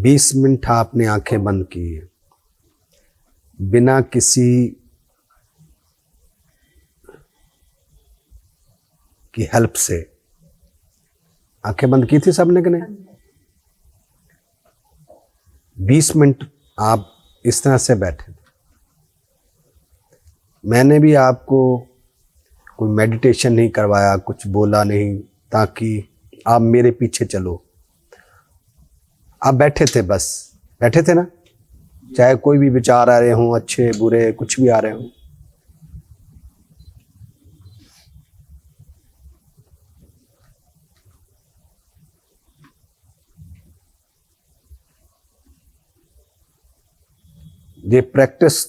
20 minute आपने आंखें बंद की है, बिना किसी की हेल्प से आंखें बंद की थी सबने कि नहीं? 20 मिनट आप इस तरह से बैठे थे। मैंने भी आपको कोई मेडिटेशन नहीं करवाया, कुछ बोला नहीं ताकि आप मेरे पीछे चलो। आप बैठे थे, बस बैठे थे ना, चाहे कोई भी विचार आ रहे हों, अच्छे बुरे कुछ भी आ रहे हों। ये प्रैक्टिस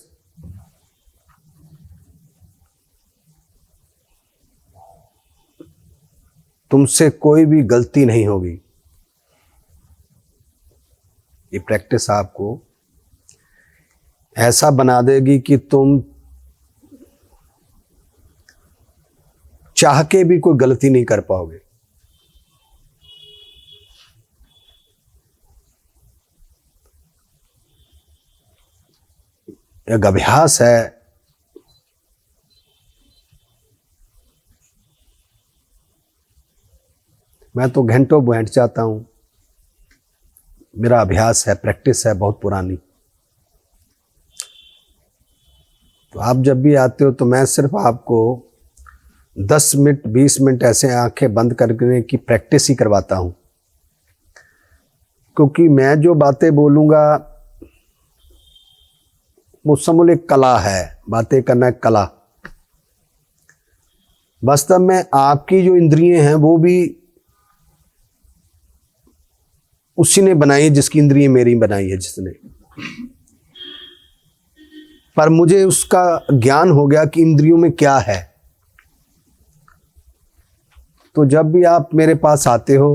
तुमसे कोई भी गलती नहीं होगी। ये प्रैक्टिस आपको ऐसा बना देगी कि तुम चाह के भी कोई गलती नहीं कर पाओगे। एक अभ्यास है। मैं तो घंटों बैठ जाता हूं। मेरा अभ्यास है, प्रैक्टिस है बहुत पुरानी। तो आप जब भी आते हो तो मैं सिर्फ आपको 10 मिनट 20 मिनट ऐसे आंखें बंद करने की प्रैक्टिस ही करवाता हूं, क्योंकि मैं जो बातें बोलूंगा वो समूल एक कला है। बातें करना एक कला। वास्तव में आपकी जो इंद्रियां हैं वो भी उसी ने बनाई है जिसकी इंद्रियां मेरी बनाई है, जिसने। पर मुझे उसका ज्ञान हो गया कि इंद्रियों में क्या है। तो जब भी आप मेरे पास आते हो,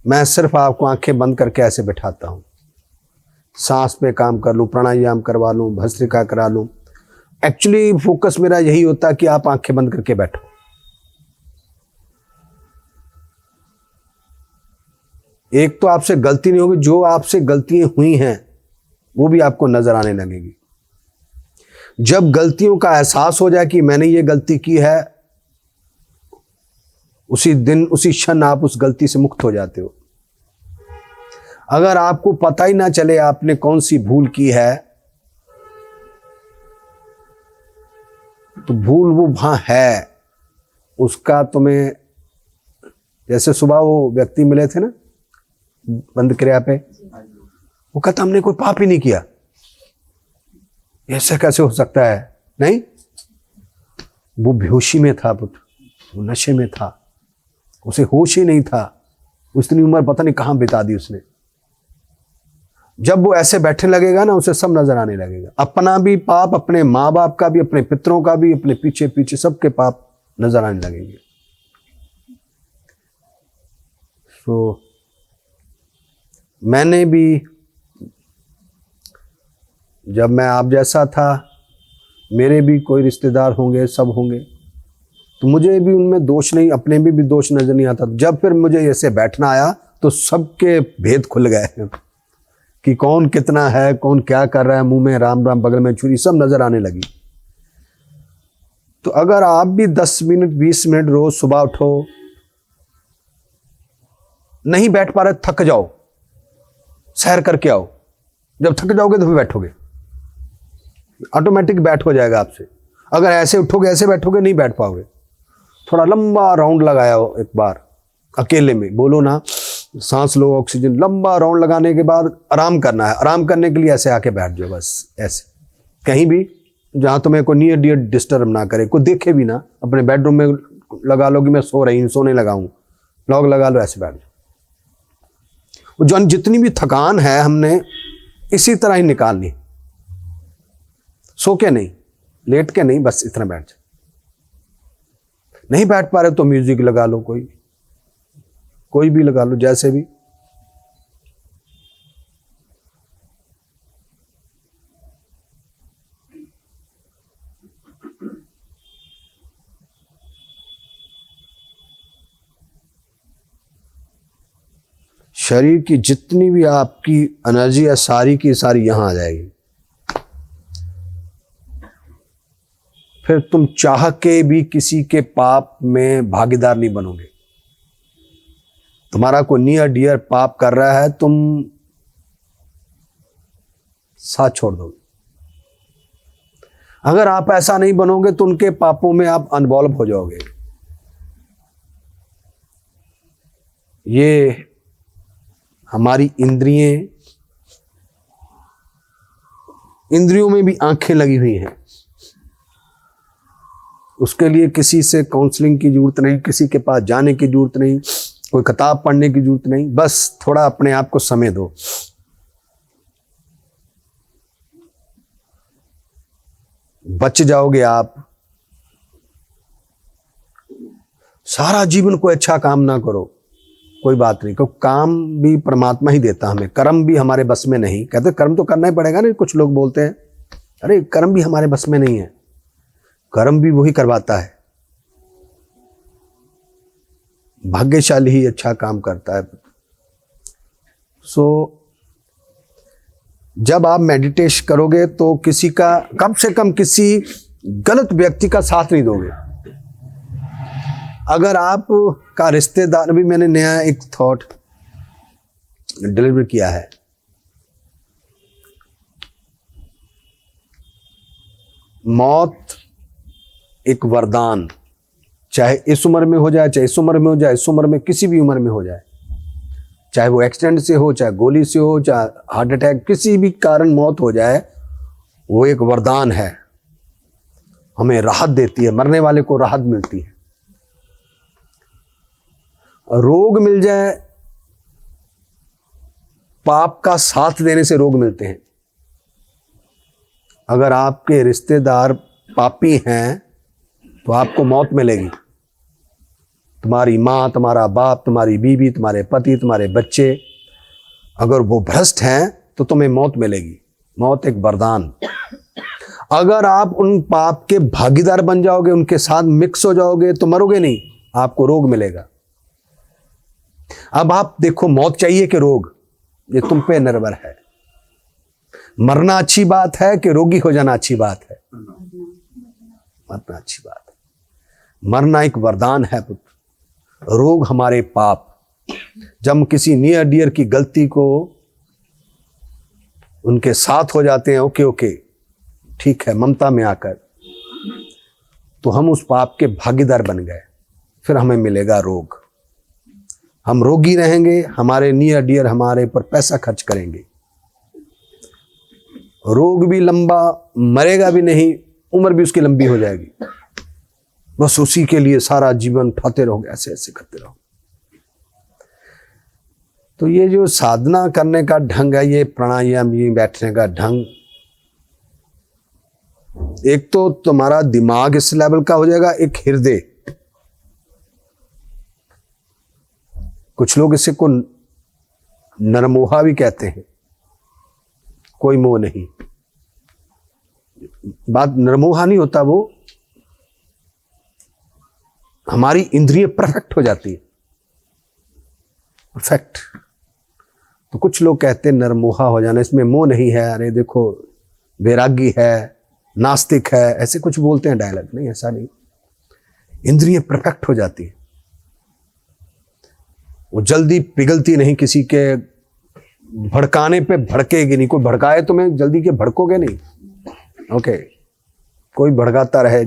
मैं सिर्फ आपको आंखें बंद करके ऐसे बैठाता हूं। सांस पे काम कर लूं, प्राणायाम करवा लूं, भस्त्रिका करा लूं। एक्चुअली फोकस मेरा यही होता है कि आप आंखें बंद करके बैठो। एक तो आपसे गलती नहीं होगी, जो आपसे गलतियां हुई हैं वो भी आपको नजर आने लगेगी। जब गलतियों का एहसास हो जाए कि मैंने ये गलती की है, उसी दिन उसी क्षण आप उस गलती से मुक्त हो जाते हो। अगर आपको पता ही ना चले आपने कौन सी भूल की है, तो भूल वो वहां है, उसका तुम्हें। जैसे सुबह वो व्यक्ति मिले थे ना बंद क्रिया पे, वो कहता हमने कोई पाप ही नहीं किया। ऐसा कैसे हो सकता है? नहीं, वो बेहोशी में था पुत्र, वो नशे में था, उसे होश ही नहीं था। उतनी उम्र पता नहीं कहां बिता दी उसने। जब वो ऐसे बैठने लगेगा ना, उसे सब नजर आने लगेगा। अपना भी पाप, अपने माँ बाप का भी, अपने पितरों का भी, अपने पीछे पीछे सबके पाप नजर आने लगेंगे। तो मैंने भी, जब मैं आप जैसा था, मेरे भी कोई रिश्तेदार होंगे, सब होंगे, तो मुझे भी उनमें दोष नहीं, अपने भी दोष नजर नहीं आता। जब फिर मुझे ऐसे बैठना आया तो सबके भेद खुल गए कि कौन कितना है, कौन क्या कर रहा है, मुंह में राम राम, बगल में छुरी, सब नजर आने लगी। तो अगर आप भी 10 मिनट 20 मिनट रोज सुबह उठो, नहीं बैठ पा रहे, थक जाओ, सैर करके आओ। जब थक जाओगे तो फिर बैठोगे, ऑटोमेटिक बैठ हो जाएगा आपसे। अगर ऐसे उठोगे, ऐसे बैठोगे, नहीं बैठ पाओगे। थोड़ा लंबा राउंड लगाओ एक बार, अकेले में बोलो ना, सांस लो, ऑक्सीजन, लंबा राउंड लगाने के बाद आराम करना है। आराम करने के लिए ऐसे आके बैठ जाओ, बस ऐसे, कहीं भी जहां तुम्हें कोई नियर डियर डिस्टर्ब ना करे, कोई देखे भी ना। अपने बेडरूम में लगा लो कि मैं सो रही हूं, सोने लगाऊं, लॉक लगा लो, ऐसे बैठ जाओ। जो जितनी भी थकान है हमने इसी तरह ही निकालनी, सो के नहीं, लेट के नहीं, बस इतना बैठ जाओ। नहीं बैठ पा रहे तो म्यूजिक लगा लो, कोई भी लगा लो, जैसे भी। शरीर की जितनी भी आपकी एनर्जी है सारी की सारी यहां आ जाएगी। फिर तुम चाह के भी किसी के पाप में भागीदार नहीं बनोगे। तुम्हारा कोई नियर डियर पाप कर रहा है, तुम साथ छोड़ दोगे। अगर आप ऐसा नहीं बनोगे तो उनके पापों में आप इन्वॉल्व हो जाओगे। ये हमारी इंद्रियों में भी आंखें लगी हुई हैं। उसके लिए किसी से काउंसलिंग की जरूरत नहीं, किसी के पास जाने की जरूरत नहीं, कोई किताब पढ़ने की जरूरत नहीं। बस थोड़ा अपने आप को समय दो। बच जाओगे आप। सारा जीवन कोई अच्छा काम ना करो, कोई बात नहीं, क्योंकि काम भी परमात्मा ही देता हमें, कर्म भी हमारे बस में नहीं। कहते कर्म तो करना ही पड़ेगा ना। कुछ लोग बोलते हैं अरे कर्म भी हमारे बस में नहीं है। कर्म भी वही करवाता है। भाग्यशाली ही अच्छा काम करता है। जब आप मेडिटेशन करोगे तो किसी का, कम से कम किसी गलत व्यक्ति का साथ नहीं दोगे। अगर आप का रिश्तेदार, भी मैंने नया एक थॉट डिलीवर किया है। मौत एक वरदान, चाहे इस उम्र में हो जाए, चाहे इस उम्र में हो जाए, इस उम्र में किसी भी उम्र में हो जाए, चाहे वो एक्सीडेंट से हो, चाहे गोली से हो, चाहे हार्ट अटैक, किसी भी कारण मौत हो जाए, वो एक वरदान है। हमें राहत देती है, मरने वाले को राहत मिलती है। रोग मिल जाए, पाप का साथ देने से रोग मिलते हैं। अगर आपके रिश्तेदार पापी हैं तो आपको मौत मिलेगी। तुम्हारी माँ, तुम्हारा बाप, तुम्हारी बीवी, तुम्हारे पति, तुम्हारे बच्चे, अगर वो भ्रष्ट हैं तो तुम्हें मौत मिलेगी। मौत एक वरदान। अगर आप उन पाप के भागीदार बन जाओगे, उनके साथ मिक्स हो जाओगे, तो मरोगे नहीं, आपको रोग मिलेगा। अब आप देखो, मौत चाहिए कि रोग, ये तुम पे निर्भर है। मरना अच्छी बात है कि रोगी हो जाना अच्छी बात है? मरना अच्छी बात है। मरना एक वरदान है पुत्र। रोग हमारे पाप। जब हम किसी नियर डियर की गलती को उनके साथ हो जाते हैं, ओके ओके ठीक है, ममता में आकर, तो हम उस पाप के भागीदार बन गए। फिर हमें मिलेगा रोग। हम रोगी रहेंगे, हमारे नियर डियर हमारे पर पैसा खर्च करेंगे। रोग भी लंबा, मरेगा भी नहीं, उम्र भी उसकी लंबी हो जाएगी। बस उसी के लिए सारा जीवन उठाते रहोगे, ऐसे ऐसे करते रहो। तो ये जो साधना करने का ढंग है, ये प्राणायाम, ये बैठने का ढंग, एक तो तुम्हारा दिमाग इस लेवल का हो जाएगा, एक हृदय। कुछ लोग इसे को नरमोहा भी कहते हैं। कोई मोह नहीं, बात नरमोहा नहीं होता, वो हमारी इंद्रिय परफेक्ट हो जाती है। परफेक्ट। तो कुछ लोग कहते हैं नरमोहा हो जाना, इसमें मोह नहीं है, अरे देखो वैरागी है, नास्तिक है, ऐसे कुछ बोलते हैं डायलॉग। नहीं, ऐसा नहीं। इंद्रिय परफेक्ट हो जाती है, वो जल्दी पिघलती नहीं, किसी के भड़काने पे भड़केगी नहीं। कोई भड़काए तो मैं जल्दी के भड़कोगे नहीं। ओके, कोई भड़काता रहे,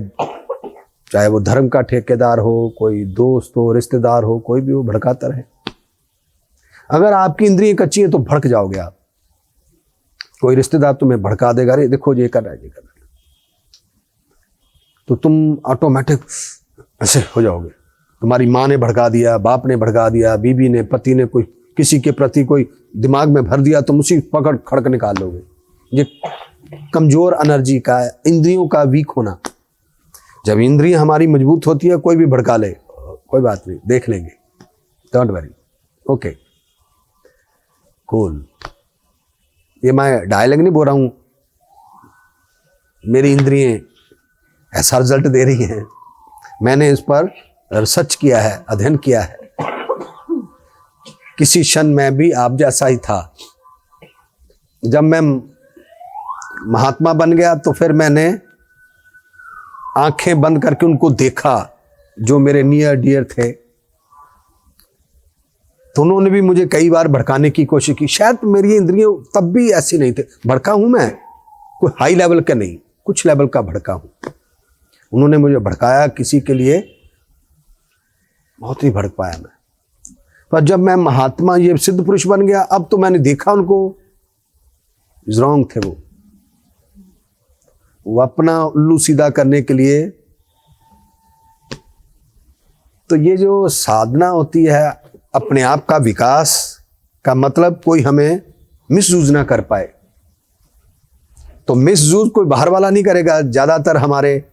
चाहे वो धर्म का ठेकेदार हो, कोई दोस्त हो, रिश्तेदार हो, कोई भी हो, भड़काता रहे। अगर आपकी इंद्रियां कच्ची है तो भड़क जाओगे आप। कोई रिश्तेदार तुम्हें भड़का देगा, अरे देखो ये कर रहा है, ये कर रहा है, तो तुम ऑटोमेटिक ऐसे हो जाओगे। तुम्हारी माँ ने भड़का दिया, बाप ने भड़का दिया, बीवी ने, पति ने, कोई किसी के प्रति कोई दिमाग में भर दिया, तुम उसी पकड़ खड़क निकाल लोगे। ये कमजोर एनर्जी का है, इंद्रियों का वीक होना। जब इंद्रियां हमारी मजबूत होती है, कोई भी भड़का ले, कोई बात नहीं, देख लेंगे, डोंट वरी, ओके कूल। ये मैं डायलॉग नहीं बोल रहा हूं, मेरी इंद्रियां ऐसा रिजल्ट दे रही हैं। मैंने इस पर रिसर्च किया है, अध्ययन किया है। किसी क्षण मैं भी आप जैसा ही था। जब मैं महात्मा बन गया तो फिर मैंने आंखें बंद करके उनको देखा जो मेरे नियर डियर थे। तो उन्होंने भी मुझे कई बार भड़काने की कोशिश की। शायद मेरी इंद्रियां तब भी ऐसी नहीं थे। भड़का हूं मैं, कोई हाई लेवल का नहीं, कुछ लेवल का भड़का हूं। उन्होंने मुझे भड़काया किसी के लिए, बहुत ही भड़क पाया मैं। पर जब मैं महात्मा ये सिद्ध पुरुष बन गया, अब तो मैंने देखा उनको रॉन्ग थे। वो अपना उल्लू सीधा करने के लिए। तो ये जो साधना होती है, अपने आप का विकास का मतलब कोई हमें मिसयूज ना कर पाए। तो मिसयूज कोई बाहर वाला नहीं करेगा। ज्यादातर हमारे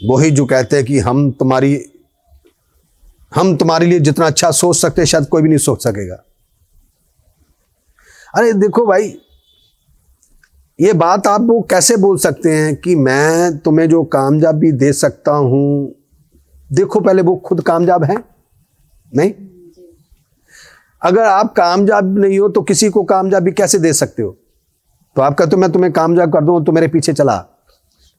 वही जो कहते हैं कि हम तुम्हारे लिए जितना अच्छा सोच सकते हैं शायद कोई भी नहीं सोच सकेगा। अरे देखो भाई, ये बात आप वो कैसे बोल सकते हैं कि मैं तुम्हें जो कामयाबी दे सकता हूं। देखो पहले वो खुद कामयाब है नहीं। अगर आप कामयाब नहीं हो तो किसी को कामयाबी कैसे दे सकते हो? तो आप कहते हो मैं तुम्हें कामयाब कर दूं तो मेरे पीछे चला,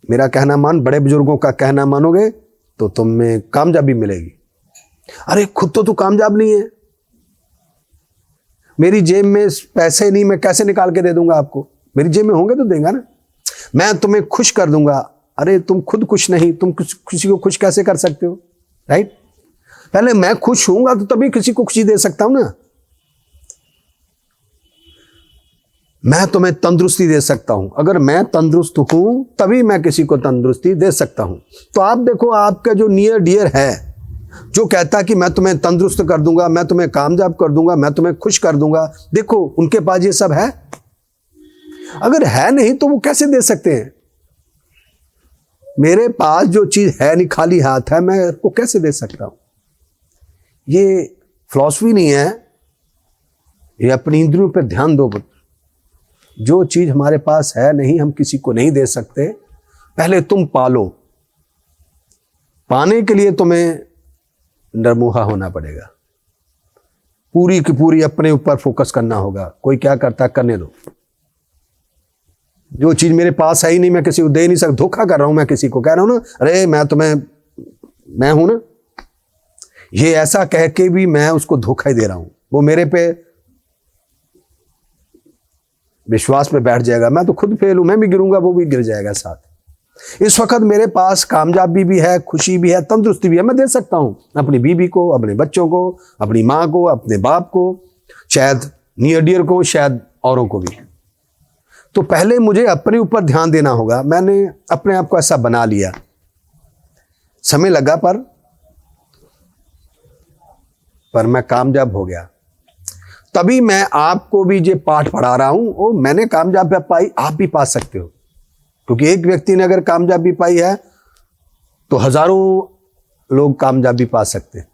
मेरा कहना मान, बड़े बुजुर्गों का कहना मानोगे तो तुम्हें कामयाबी मिलेगी। अरे खुद तो तू कामयाब नहीं है। मेरी जेब में पैसे नहीं, मैं कैसे निकाल के दे दूंगा आपको? मेरी जेब में होंगे तो देगा ना। मैं तुम्हें खुश कर दूंगा। अरे तुम खुद खुश नहीं, तुम किसी को खुश कैसे कर सकते हो? राइट? पहले मैं खुश होऊंगा तो तभी किसी को खुशी दे सकता हूं ना। मैं तुम्हें तंदुरुस्ती दे सकता हूं। अगर मैं तंदुरुस्त हूं तभी मैं किसी को तंदुरुस्ती दे सकता हूं। तो आप देखो, आपका जो नियर डियर है जो कहता है कि मैं तुम्हें तंदुरुस्त कर दूंगा, मैं तुम्हें कामयाब कर दूंगा, मैं तुम्हें खुश कर दूंगा, देखो उनके पास ये सब है। अगर है नहीं तो वो कैसे दे सकते हैं? मेरे पास जो चीज है नहीं, खाली हाथ है, मैं उसको कैसे दे सकता हूं? ये फिलॉसफी नहीं है, ये अपनी इंद्रियों पर ध्यान दो पुत्र। जो चीज हमारे पास है नहीं, हम किसी को नहीं दे सकते। पहले तुम पालो। पाने के लिए तुम्हें नरमुहा होना पड़ेगा। पूरी की पूरी अपने ऊपर फोकस करना होगा। कोई क्या करता करने दो। जो चीज मेरे पास है ही नहीं, मैं किसी को दे नहीं सकता। धोखा कर रहा हूं मैं किसी को, कह रहा हूं ना, अरे मैं हूं ना, ये ऐसा कह के भी मैं उसको धोखा ही दे रहा हूं। वो मेरे पे विश्वास में बैठ जाएगा। मैं तो खुद फेल हूं, मैं भी गिरूंगा, वो भी गिर जाएगा साथ। इस वक्त मेरे पास कामयाबी भी है, खुशी भी है, तंदुरुस्ती भी है। मैं दे सकता हूं अपनी बीवी को, अपने बच्चों को, अपनी मां को, अपने बाप को, शायद नियर डियर को, शायद औरों को भी। तो पहले मुझे अपने ऊपर ध्यान देना होगा। मैंने अपने आप को ऐसा बना लिया। समय लगा पर मैं कामयाब हो गया। तभी मैं आपको भी जो पाठ पढ़ा रहा हूं वो मैंने कामयाबी पाई, आप भी पा सकते हो। क्योंकि एक व्यक्ति ने अगर कामयाबी पाई है तो हजारों लोग कामयाबी पा सकते हैं।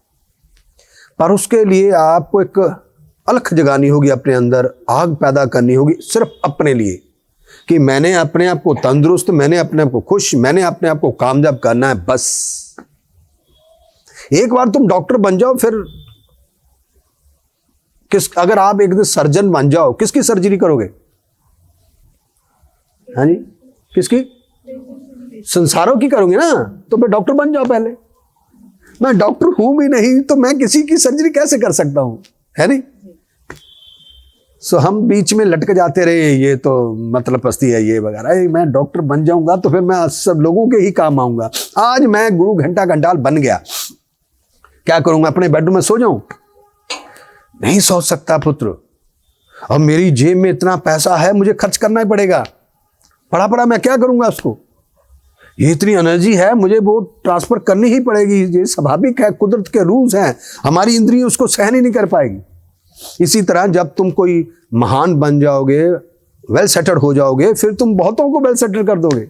पर उसके लिए आपको एक अलख जगानी होगी, अपने अंदर आग पैदा करनी होगी, सिर्फ अपने लिए, कि मैंने अपने आप को तंदुरुस्त, मैंने अपने आप को खुश, मैंने अपने आप को कामयाब करना है, बस। एक बार तुम डॉक्टर बन जाओ, फिर अगर आप एक दिन सर्जन बन जाओ, किसकी सर्जरी करोगे? हाँ जी, किसकी? संसारों की करोगे ना। तो फिर डॉक्टर बन जाओ पहले। मैं डॉक्टर हूं भी नहीं तो मैं किसी की सर्जरी कैसे कर सकता हूं? है नहीं? सो हम बीच में लटक जाते रहे, ये तो मतलब पस्ती है ये वगैरह। मैं डॉक्टर बन जाऊंगा तो फिर मैं सब लोगों के ही काम आऊंगा। आज मैं गुरु घंटा घंटाल बन गया, क्या करूंगा? अपने बेडरूम में सो जाऊं? नहीं सोच सकता पुत्र। अब मेरी जेब में इतना पैसा है, मुझे खर्च करना ही पड़ेगा। पड़ा मैं क्या करूंगा उसको? ये इतनी एनर्जी है, मुझे वो ट्रांसफर करनी ही पड़ेगी। ये स्वाभाविक है, कुदरत के रूल्स हैं। हमारी इंद्रियां उसको सहन ही नहीं कर पाएगी। इसी तरह जब तुम कोई महान बन जाओगे, वेल सेटल्ड हो जाओगे, फिर तुम बहुतों को वेल सेटल कर दोगे।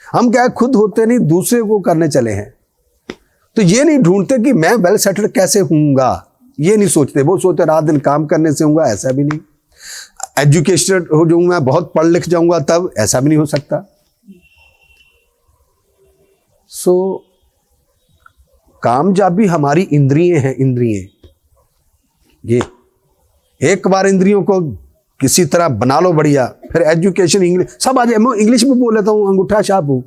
हम क्या खुद होते नहीं, दूसरे को करने चले हैं। तो ये नहीं ढूंढते कि मैं वेल सेटल्ड कैसे होऊंगा, ये नहीं सोचते। वो सोचते रात दिन काम करने से होऊंगा, ऐसा भी नहीं। एजुकेटेड हो जाऊंगा, मैं बहुत पढ़ लिख जाऊंगा तब, ऐसा भी नहीं हो सकता। सो कामयाबी हमारी इंद्रियां हैं, इंद्रियां। ये एक बार इंद्रियों को किसी तरह बना लो बढ़िया, फिर एजुकेशन इंग्लिश सब आ जाए। मैं इंग्लिश में बोल लेता हूँ, अंगूठा छाप हूँ।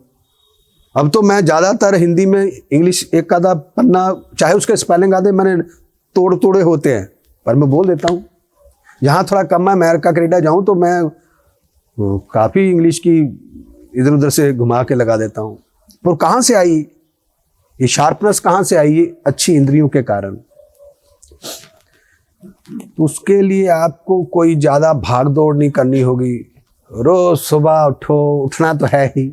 अब तो मैं ज़्यादातर हिंदी में इंग्लिश एक आधा पन्ना, चाहे उसके स्पेलिंग आधे मैंने तोड़े होते हैं, पर मैं बोल देता हूँ। जहाँ थोड़ा कम है, अमेरिका कनाडा जाऊँ तो मैं काफ़ी इंग्लिश की इधर उधर से घुमा के लगा देता हूँ। पर कहाँ से आई ये शार्पनेस, कहाँ से आई? ये अच्छी इंद्रियों के कारण। तो उसके लिए आपको कोई ज़्यादा भाग दौड़ नहीं करनी होगी। रोज सुबह उठो, उठना तो है ही,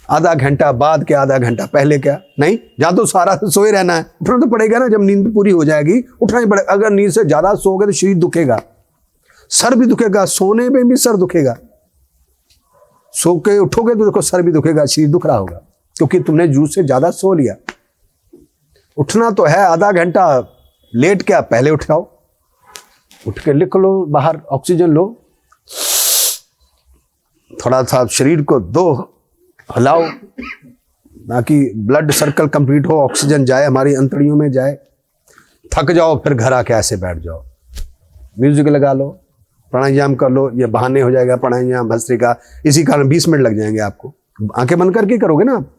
आधा घंटा बाद क्या, आधा घंटा पहले क्या, नहीं जहाँ तो सारा सोए रहना है, उठना तो पड़ेगा ना। जब नींद पूरी हो जाएगी उठना ही पड़ेगा। अगर नींद से ज़्यादा सोओगे तो शरीर दुखेगा, सर भी दुखेगा, सोने में भी सर दुखेगा। सो के उठोगे तो देखो सर भी दुखेगा, शरीर दुख रहा होगा, क्योंकि तुमने जूस से ज़्यादा सो लिया। उठना तो है, आधा घंटा लेट क्या, पहले उठ जाओ, उठ के लिख लो, बाहर ऑक्सीजन लो, थोड़ा सा शरीर को दो हिलाओ, ताकि ब्लड सर्कल कंप्लीट हो, ऑक्सीजन जाए हमारी अंतड़ियों में जाए। थक जाओ फिर घर आके ऐसे बैठ जाओ, म्यूजिक लगा लो, प्राणायाम कर लो। ये बहाने हो जाएगा प्राणायाम भस्त्रिका, इसी कारण 20 मिनट लग जाएंगे आपको। आंखें बंद करके करोगे ना आप,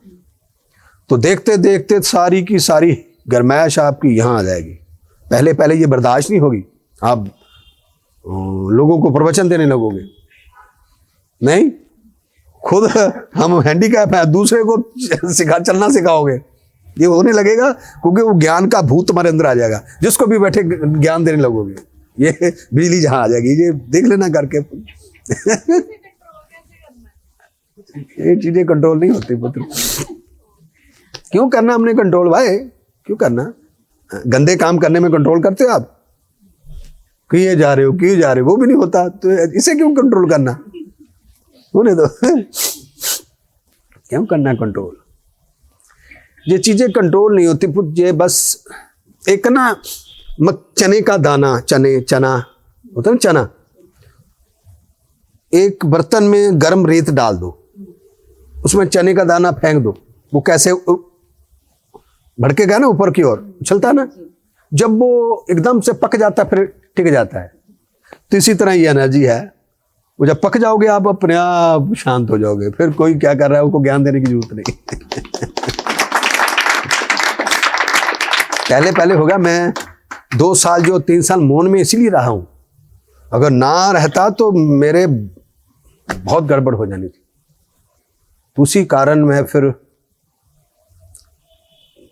तो देखते देखते सारी की सारी गरमाइश आपकी यहाँ आ जाएगी। पहले पहले ये बर्दाश्त नहीं होगी, आप लोगों को प्रवचन देने लगोगे। नहीं, खुद हम हैंडीकैप है, दूसरे को चलना सिखाओगे, ये होने लगेगा, क्योंकि वो ज्ञान का भूत तुम्हारे अंदर आ जाएगा। जिसको भी बैठे ज्ञान देने लगोगे, ये बिजली जहां आ जाएगी। ये देख लेना करके। ये चीजें कंट्रोल नहीं होती पुत्र। क्यों करना हमने कंट्रोल भाई, क्यों करना? गंदे काम करने में कंट्रोल करते हो आप? किए जा रहे हो, किए जा रहे हो, वो भी नहीं होता, तो इसे क्यों कंट्रोल करना? होने दो। क्यों करना कंट्रोल? ये चीजें कंट्रोल नहीं होती पुत्र। ये बस एक ना चने का दाना, चना होता है ना, चना, एक बर्तन में गर्म रेत डाल दो, उसमें चने का दाना फेंक दो, वो कैसे भड़केगा ना ऊपर की ओर, उछलता ना। जब वो एकदम से पक जाता है फिर टिक जाता है। तो इसी तरह ये एनर्जी है, वो जब पक जाओगे आप अपने आप शांत हो जाओगे। फिर कोई क्या कर रहा है उसको ज्ञान देने की जरूरत नहीं। पहले पहले होगा। मैं 2 साल जो 3 साल मौन में इसीलिए रहा हूं, अगर ना रहता तो मेरे बहुत गड़बड़ हो जानी थी। तो उसी कारण मैं फिर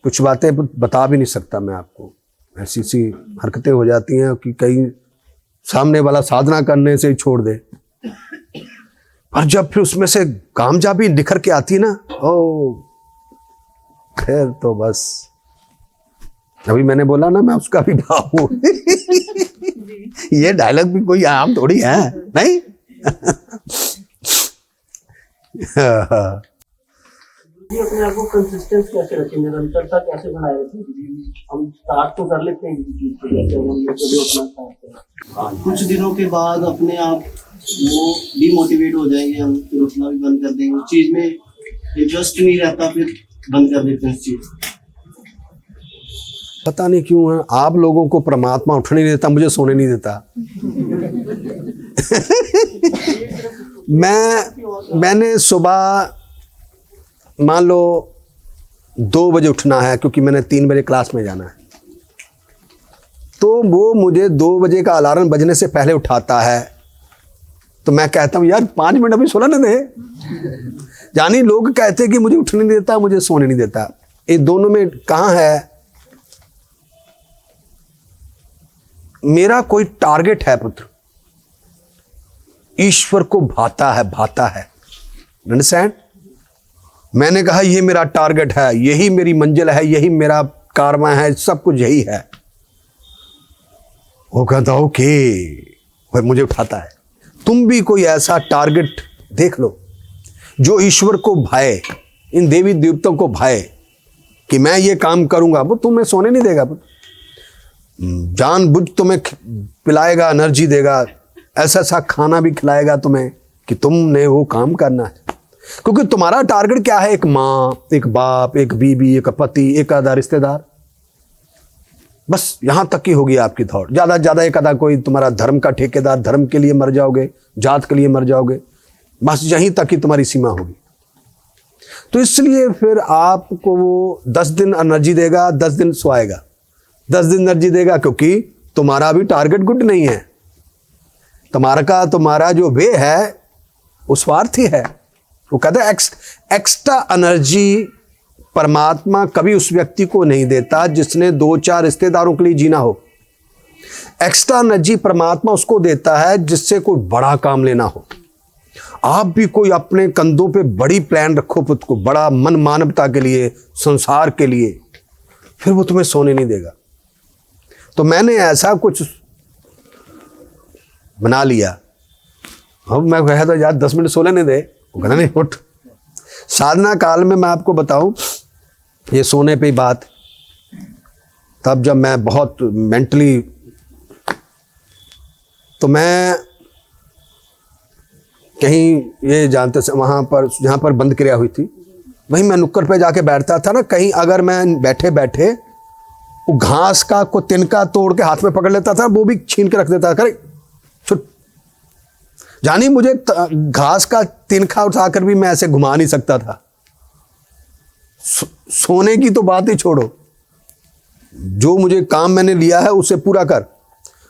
कुछ बातें बता भी नहीं सकता मैं आपको। ऐसी सी हरकतें हो जाती हैं कि कहीं सामने वाला साधना करने से ही छोड़ दे, पर जब फिर उसमें से कामयाबी निखर के आती ना, ओ फिर तो बस। अभी मैंने बोला ना, मैं उसका भी भाव हूं। ये डायलॉग भी कोई आम थोड़ी है, नहीं। जी, अपने आप को कंसिस्टेंस कैसे रखें, निरंतरता कैसे बनाए रखें? हम स्टार्ट तो कर लेते हैं किसी चीज को, जैसे हम लोग कभी उठना स्टार्ट करें, कुछ दिनों के बाद अपने आप वो डिमोटिवेट हो जाएंगे, हम फिर उठना भी बंद कर देंगे, उस चीज में इंटरेस्ट नहीं रहता, फिर बंद कर देते हैं उस चीज। पता नहीं क्यों है, आप लोगों को परमात्मा उठने नहीं देता, मुझे सोने नहीं देता। मैंने सुबह मान लो 2 बजे उठना है, क्योंकि मैंने 3 बजे क्लास में जाना है, तो वो मुझे 2 बजे का अलार्म बजने से पहले उठाता है। तो मैं कहता हूँ यार 5 मिनट अभी सोना नहीं दे। यानी लोग कहते हैं कि मुझे उठने नहीं देता, मुझे सोने नहीं देता। ये दोनों में कहाँ है? मेरा कोई टारगेट है पुत्र, ईश्वर को भाता है, अंडरस्टैंड? मैंने कहा ये मेरा टारगेट है, यही मेरी मंजिल है, यही मेरा कारवा है, सब कुछ यही है। वो कहता ओके, वह मुझे उठाता है। तुम भी कोई ऐसा टारगेट देख लो जो ईश्वर को भाए, इन देवी देवताओं को भाए कि मैं ये काम करूंगा। वो तुम्हें सोने नहीं देगा, जानबूझ तुम्हें पिलाएगा, एनर्जी देगा, ऐसा ऐसा खाना भी खिलाएगा तुम्हें कि तुमने वो काम करना है। क्योंकि तुम्हारा टारगेट क्या है? एक माँ, एक बाप, एक बीबी, एक पति, एक आधा रिश्तेदार। बस यहाँ तक की होगी आपकी थॉट। ज़्यादा से ज़्यादा एक आधा कोई तुम्हारा धर्म का ठेकेदार, धर्म के लिए मर जाओगे, जात के लिए मर जाओगे, बस यहीं तक ही तुम्हारी सीमा होगी। तो इसलिए फिर आपको वो 10 दिन एनर्जी देगा, 10 दिन सोएगा, 10 दिन एनर्जी देगा, क्योंकि तुम्हारा भी टारगेट गुड नहीं है। तुम्हारा जो वे है वो स्वार्थी है। वो कहते हैं एक्स्ट्रा एनर्जी परमात्मा कभी उस व्यक्ति को नहीं देता जिसने 2-4 रिश्तेदारों के लिए जीना हो। एक्स्ट्रा एनर्जी परमात्मा उसको देता है जिससे कोई बड़ा काम लेना हो। आप भी कोई अपने कंधों पे बड़ी प्लान रखो पुत्र को, बड़ा मन मानवता के लिए, संसार के लिए, फिर वो तुम्हें सोने नहीं देगा। तो मैंने ऐसा कुछ बना लिया। अब मैं कहा तो यार 10 मिनट सोने नहीं दे, वो कहना नहीं उठ। साधना काल में मैं आपको बताऊं, ये सोने पे बात, तब जब मैं बहुत मेंटली, तो मैं कहीं ये जानते से वहाँ पर जहाँ पर बंद क्रिया हुई थी, वहीं मैं नुक्कड़ पे जाके बैठता था ना। कहीं अगर मैं बैठे बैठे वो घास का को तिनका तोड़ के हाथ में पकड़ लेता था, वो भी छीन के रख देता था, छुट जानी मुझे घास का तिनका उठाकर भी मैं ऐसे घुमा नहीं सकता था। सोने की तो बात ही छोड़ो, जो मुझे काम मैंने लिया है उसे पूरा कर।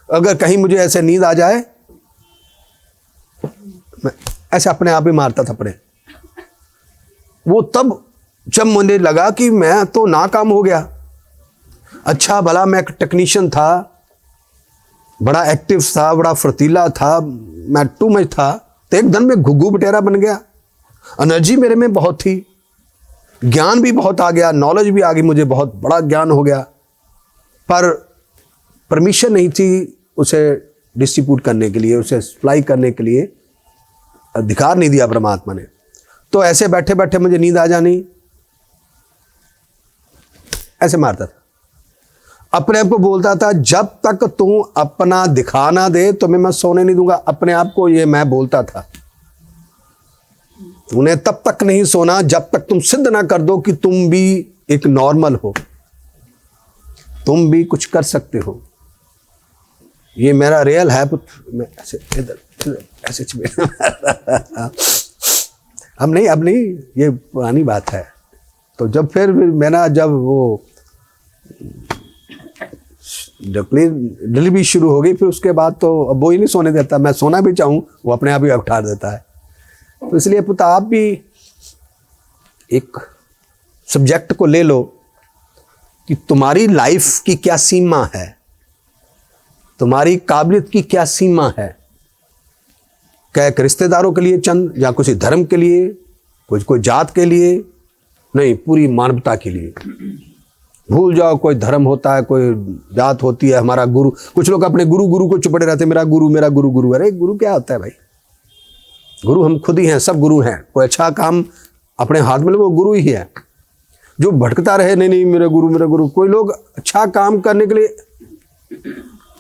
अगर कहीं मुझे ऐसे नींद आ जाए, मैं ऐसे अपने आप ही मारता थप्पड़े। वो तब जब मुझे लगा कि मैं तो नाकाम हो गया। अच्छा भला मैं एक टेक्नीशियन था, बड़ा एक्टिव था, बड़ा फुर्तीला था, मैं टू मच था, तो एक दिन में घुग्गू बटेरा बन गया। एनर्जी मेरे में बहुत थी, ज्ञान भी बहुत आ गया, नॉलेज भी आ गई, मुझे बहुत बड़ा ज्ञान हो गया, पर परमिशन नहीं थी उसे डिस्ट्रीब्यूट करने के लिए, उसे सप्लाई करने के लिए अधिकार नहीं दिया परमात्मा ने। तो ऐसे बैठे बैठे मुझे नींद आ जानी, ऐसे मारता था, अपने आप को बोलता था जब तक तू अपना दिखा ना दे तो मैं सोने नहीं दूंगा। अपने आप को ये मैं बोलता था। उन्हें तब तक नहीं सोना जब तक तुम सिद्ध ना कर दो कि तुम भी एक नॉर्मल हो, तुम भी कुछ कर सकते हो। ये मेरा रियल है पुत्र। मैं ऐसे इधर ऐसे अब नहीं, ये पुरानी बात है। तो जब फिर मैंने जब वो डिलीवरी शुरू हो गई, फिर उसके बाद तो अब वो ही नहीं सोने देता। मैं सोना भी चाहूँ वो अपने आप ही उठा देता है। तो इसलिए पुत्र आप भी एक सब्जेक्ट को ले लो कि तुम्हारी लाइफ की क्या सीमा है, तुम्हारी काबिलियत की क्या सीमा है। क्या रिश्तेदारों के लिए चंद, या किसी धर्म के लिए, कोई जात के लिए नहीं, पूरी मानवता के लिए। भूल जाओ कोई धर्म होता है, कोई जात होती है, हमारा गुरु। कुछ लोग अपने गुरु को चुपड़े रहते, मेरा गुरु। अरे गुरु क्या होता है भाई? गुरु हम खुद ही हैं, सब गुरु हैं। कोई अच्छा काम अपने हाथ में ले, वो गुरु ही है। जो भटकता रहे नहीं मेरा गुरु। कोई लोग अच्छा काम करने के लिए,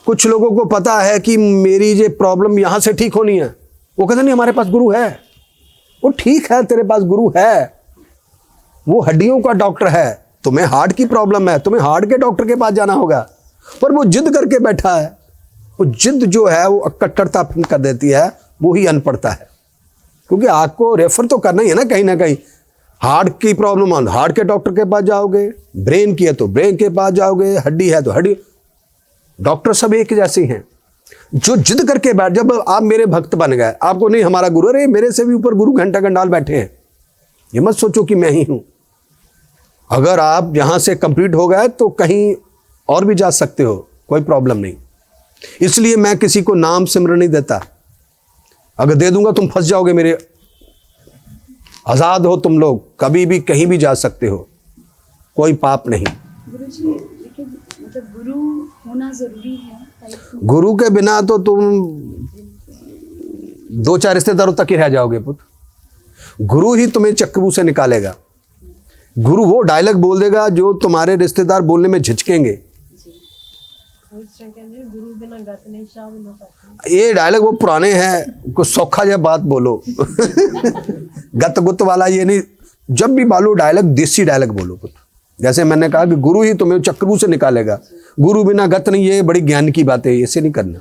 कुछ लोगों को पता है कि मेरी ये प्रॉब्लम यहाँ से ठीक होनी है, वो कहते नहीं हमारे पास गुरु है। वो ठीक है, तेरे पास गुरु है, वो हड्डियों का डॉक्टर है। तुम्हें हार्ट की प्रॉब्लम है, तुम्हें हार्ट के डॉक्टर के पास जाना होगा। पर वो जिद करके बैठा है। वो जिद जो है वो कट्टरता कर देती है, वो ही अनपढ़ता है। क्योंकि आपको रेफर तो करना ही है ना कहीं। हार्ट की प्रॉब्लम है, हार्ट के डॉक्टर के पास जाओगे, ब्रेन की है तो ब्रेन के पास जाओगे, हड्डी है तो हड्डी। डॉक्टर सब एक जैसे हैं। जो जिद करके बैठ, जब आप मेरे भक्त बन गए, आपको नहीं हमारा गुरु, अरे मेरे से भी ऊपर गुरु घंटा घंटाल बैठे हैं। ये मत सोचो कि मैं ही हूं। अगर आप यहां से कंप्लीट हो गए तो कहीं और भी जा सकते हो, कोई प्रॉब्लम नहीं। इसलिए मैं किसी को नाम सिमरन नहीं देता। अगर दे दूंगा तुम फंस जाओगे मेरे। आजाद हो तुम लोग, कभी भी कहीं भी जा सकते हो, कोई पाप नहीं। गुरुजी, लेकिन मतलब गुरु होना जरूरी है। गुरु के बिना तो तुम 2-4 रिश्तेदारों तक ही रह जाओगे पुत्र। गुरु ही तुम्हें चक्कू से निकालेगा। गुरु वो डायलॉग बोल देगा जो तुम्हारे रिश्तेदार बोलने में झिझकेंगे। ये डायलॉग वो पुराने हैं, कुछ सौखा जब बात बोलो गत गुत वाला ये नहीं। जब भी बोलो डायलॉग, देसी डायलॉग बोलो पुत्र। जैसे मैंने कहा कि गुरु ही तुम्हें चक्रू से निकालेगा, गुरु बिना गत नहीं, ये बड़ी ज्ञान की बात है, ऐसे नहीं करना।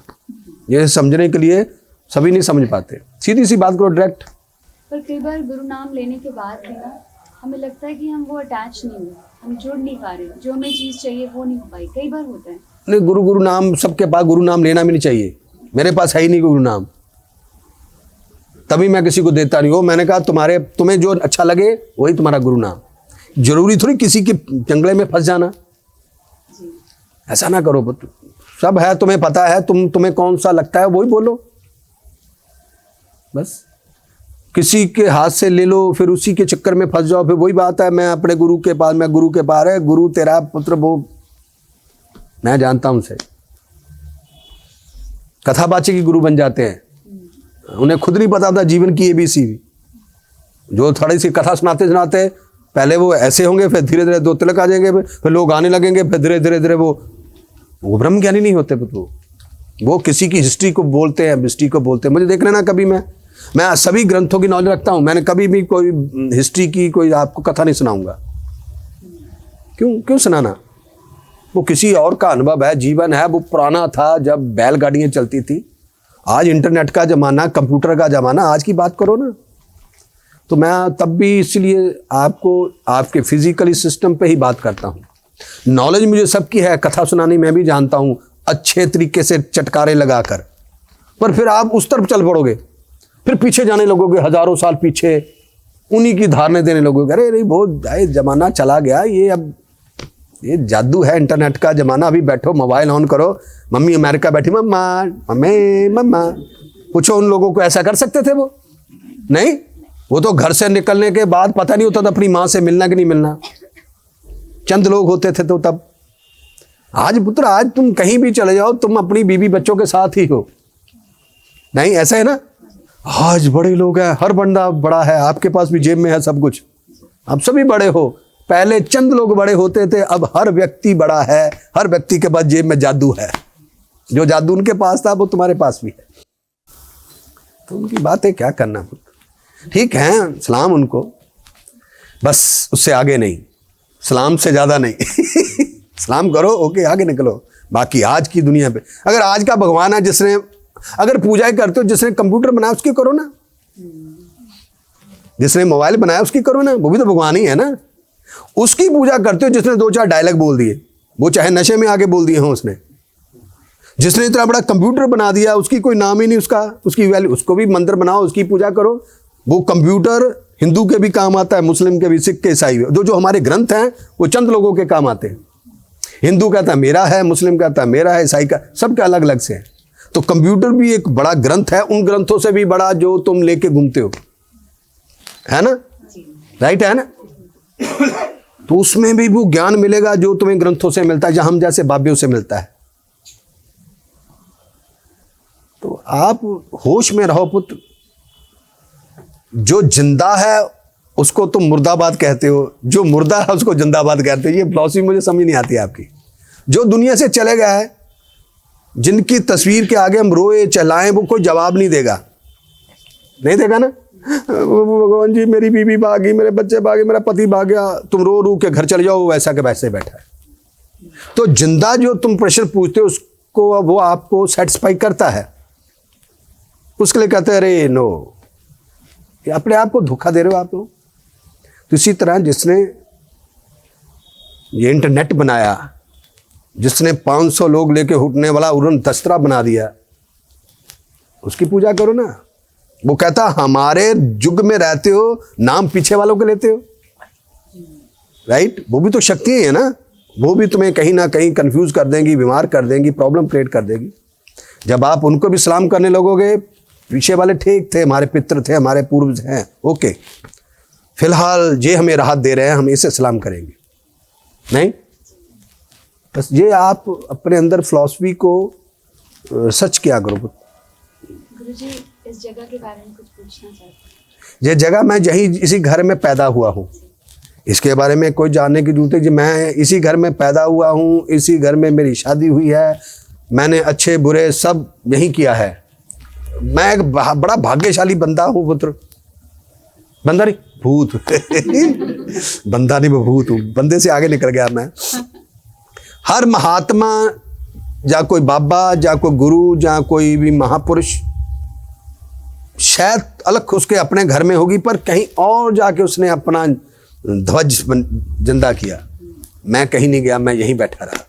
ये समझने के लिए सभी नहीं समझ पाते, सीधी सी बात करो डायरेक्ट। पर कई बार गुरु नाम लेने के बाद भी ना हमें लगता है कि हम वो अटैच नहीं हुए, हम जुड़ नहीं पा रहे, जो हमें चीज़ चाहिए वो नहीं हो पाई, कई बार होता है। नहीं, गुरु नाम सबके पास, गुरु नाम लेना भी नहीं चाहिए। मेरे पास है ही नहीं गुरु नाम, तभी मैं किसी को देता नहीं हो। मैंने कहा तुम्हें जो अच्छा लगे वही तुम्हारा गुरु नाम, जरूरी थोड़ी किसी के जंगले में फंस जाना, ऐसा ना करो पुत्र। सब है, तुम्हें पता है, तुम्हें कौन सा लगता है वही बोलो बस। किसी के हाथ से ले लो फिर उसी के चक्कर में फंस जाओ, फिर वही बात है, मैं अपने गुरु के पास, मैं गुरु के पास है, गुरु तेरा पुत्र वो मैं जानता हूं उसे। कथावाचक की गुरु बन जाते हैं, उन्हें खुद नहीं पता था जीवन की एबीसी भी। जो थोड़ी सी कथा सुनाते सुनाते पहले वो ऐसे होंगे, फिर धीरे धीरे 2 तिलक आ जाएंगे, फिर लोग आने लगेंगे, फिर धीरे धीरे धीरे वो ब्रह्म ज्ञानी नहीं होते। वो किसी की हिस्ट्री को बोलते हैं, हिस्ट्री को बोलते हैं। मुझे देख लेना, कभी मैं सभी ग्रंथों की नॉलेज रखता हूं, मैंने कभी भी कोई हिस्ट्री की कोई आपको कथा नहीं सुनाऊंगा। क्यों सुनाना? वो किसी और का अनुभव है, जीवन है, वो पुराना था जब बैलगाड़ियां चलती थी। आज इंटरनेट का जमाना, कंप्यूटर का जमाना, आज की बात करो ना। तो मैं तब भी इसलिए आपको आपके फिजिकली सिस्टम पे ही बात करता हूँ। नॉलेज मुझे सबकी है, कथा सुनानी मैं भी जानता हूँ अच्छे तरीके से चटकारे लगाकर, पर फिर आप उस तरफ चल पड़ोगे, फिर पीछे जाने लगोगे, हजारों साल पीछे उन्हीं की धारणे देने लगोगे। अरे बहुत जमाना चला गया, ये अब ये जादू है इंटरनेट का जमाना। अभी बैठो, मोबाइल ऑन करो, मम्मी अमेरिका बैठी, मम्मा मम्मी मम्मा, पूछो उन लोगों को ऐसा कर सकते थे वो? नहीं, वो तो घर से निकलने के बाद पता नहीं होता था अपनी माँ से मिलना कि नहीं मिलना, चंद लोग होते थे तो तब। आज पुत्र, आज तुम कहीं भी चले जाओ, तुम अपनी बीवी बच्चों के साथ ही हो, नहीं ऐसा है ना? आज बड़े लोग हैं, हर बंदा बड़ा है, आपके पास भी जेब में है सब कुछ, आप सभी बड़े हो। पहले चंद लोग बड़े होते थे, अब हर व्यक्ति बड़ा है, हर व्यक्ति के पास जेब में जादू है। जो जादू उनके पास था वो तुम्हारे पास भी है। तो उनकी बातें क्या करना पुत्र, ठीक है, सलाम उनको, बस उससे आगे नहीं, सलाम से ज्यादा नहीं। सलाम करो, ओके, आगे निकलो। बाकी आज की दुनिया पे अगर आज का भगवान है, जिसने अगर पूजा करते हो, जिसने कंप्यूटर बनाया उसकी करो ना, जिसने मोबाइल बनाया उसकी करो ना, वो भी तो भगवान ही है ना। उसकी पूजा करते हो जिसने 2-4 डायलॉग बोल दिए, वो चाहे नशे में आके बोल दिए हों उसने। जिसने इतना बड़ा कंप्यूटर बना दिया, उसकी कोई नाम ही नहीं, उसकी वैल्यू, उसको भी मंत्र बनाओ, उसकी पूजा करो। वो कंप्यूटर हिंदू के भी काम आता है, मुस्लिम के भी, सिख के, ईसाई। जो हमारे ग्रंथ हैं वो चंद लोगों के काम आते हैं। हिंदू कहता है मेरा है, मुस्लिम कहता है मेरा है, ईसाई का, सबके अलग अलग से है। तो कंप्यूटर भी एक बड़ा ग्रंथ है, उन ग्रंथों से भी बड़ा जो तुम लेके घूमते हो, है ना? राइट है ना? तो उसमें भी वो ज्ञान मिलेगा जो तुम्हें ग्रंथों से मिलता है, जहां हम जैसे बाबियों से मिलता है। तो आप होश में रहो पुत्र। जो जिंदा है उसको तुम मुर्दाबाद कहते हो, जो मुर्दा है उसको जिंदाबाद कहते हो। ये फिलॉसफी मुझे समझ नहीं आती आपकी। जो दुनिया से चले गया है, जिनकी तस्वीर के आगे हम रोए चलाएं, वो कोई जवाब नहीं देगा, नहीं देगा ना। भगवान जी मेरी बीवी भागी, मेरे बच्चे भागे, मेरा पति भाग गया, तुम रो रो के घर चले जाओ, वैसा के वैसे बैठा है। तो जिंदा जो तुम प्रश्न पूछते हो उसको वो आपको सेटिस्फाई करता है, उसके लिए कहते हैं अरे नो, अपने आप को धोखा दे रहे हो आप लोग। तो इसी तरह जिसने ये इंटरनेट बनाया, जिसने 500 लोग लेके उठने वाला उड़न दस्तरा बना दिया, उसकी पूजा करो ना। वो कहता हमारे युग में रहते हो, नाम पीछे वालों के लेते हो, राइट? वो भी तो शक्ति है ना, वो भी तुम्हें कहीं ना कहीं कंफ्यूज कर देंगी, बीमार कर देंगी, प्रॉब्लम क्रिएट कर देगी। जब आप उनको भी सलाम करने लगोगे, पीछे वाले ठीक थे, हमारे पितर थे, हमारे पूर्वज हैं, ओके, फिलहाल ये हमें राहत दे रहे हैं, हम इसे सलाम करेंगे, नहीं? बस ये आप अपने अंदर फिलॉसफी को सच किया करो। गुरुजी, इस जगह के बारे में कुछ पूछना चाहते हैं। ये जगह, मैं यही इसी घर में पैदा हुआ हूँ, इसके बारे में कोई जानने की जरूरत है कि मैं इसी घर में पैदा हुआ हूँ, इसी घर में मेरी शादी हुई है, मैंने अच्छे बुरे सब यही किया है। मैं एक बड़ा भाग्यशाली बंदा हूँ पुत्र, बंदा नहीं, भूत। बंदा नहीं, मैं भूत हूँ, बंदे से आगे निकल गया मैं। हर महात्मा या कोई बाबा या कोई गुरु या कोई भी महापुरुष शायद अलग उसके अपने घर में होगी, पर कहीं और जाके उसने अपना ध्वज जिंदा किया। मैं कहीं नहीं गया, मैं यहीं बैठा रहा,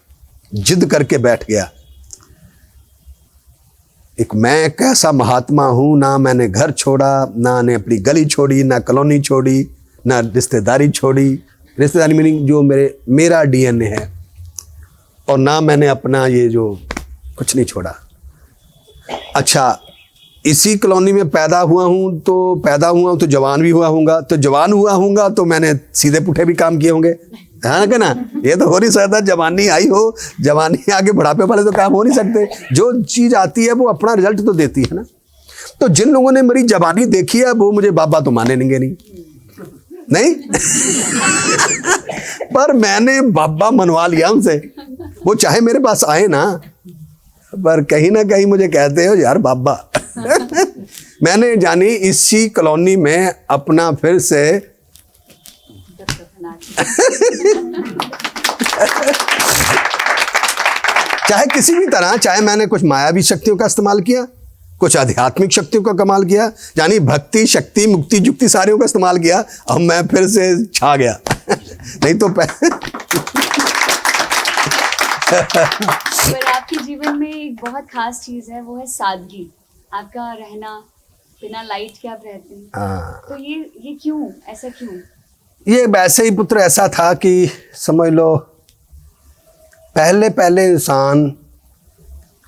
जिद करके बैठ गया। मैं एक ऐसा महात्मा हूं, ना मैंने घर छोड़ा, ना ने अपनी गली छोड़ी, ना कॉलोनी छोड़ी, ना रिश्तेदारी छोड़ी। रिश्तेदारी मीनिंग जो मेरा डीएनए है, और ना मैंने अपना ये जो कुछ नहीं छोड़ा। अच्छा, इसी कॉलोनी में पैदा हुआ हूं तो जवान भी हुआ हूँगा, तो जवान हुआ हूँगा तो मैंने सीधे पुठे भी काम किए होंगे, है ना? ना ये तो हो नहीं सकता, जवानी आई हो, जवानी आगे बुढ़ापे वाले तो काम हो नहीं सकते। जो चीज़ आती है वो अपना रिजल्ट तो देती है ना। तो जिन लोगों ने मेरी जवानी देखी है वो मुझे बाबा तो मानेंगे नहीं। पर मैंने बाबा मनवा लिया उनसे, वो चाहे मेरे पास आए ना, पर कहीं ना कहीं मुझे कहते हो यार बाबा। मैंने जानी इसी कॉलोनी में अपना फिर से चाहे किसी भी तरह, चाहे मैंने कुछ मायावी शक्तियों का इस्तेमाल किया, कुछ आध्यात्मिक शक्तियों का कमाल किया, यानी भक्ति, शक्ति, मुक्ति, जुक्ति सारियों का इस्तेमाल किया, अब मैं फिर से छा गया। नहीं तो पर आपके जीवन में एक बहुत खास चीज है, वो है सादगी। आपका रहना, बिना लाइट के आप रहते हैं। तो ये क्यों, ऐसा क्यों? ये वैसे ही पुत्र ऐसा था कि समझ लो, पहले इंसान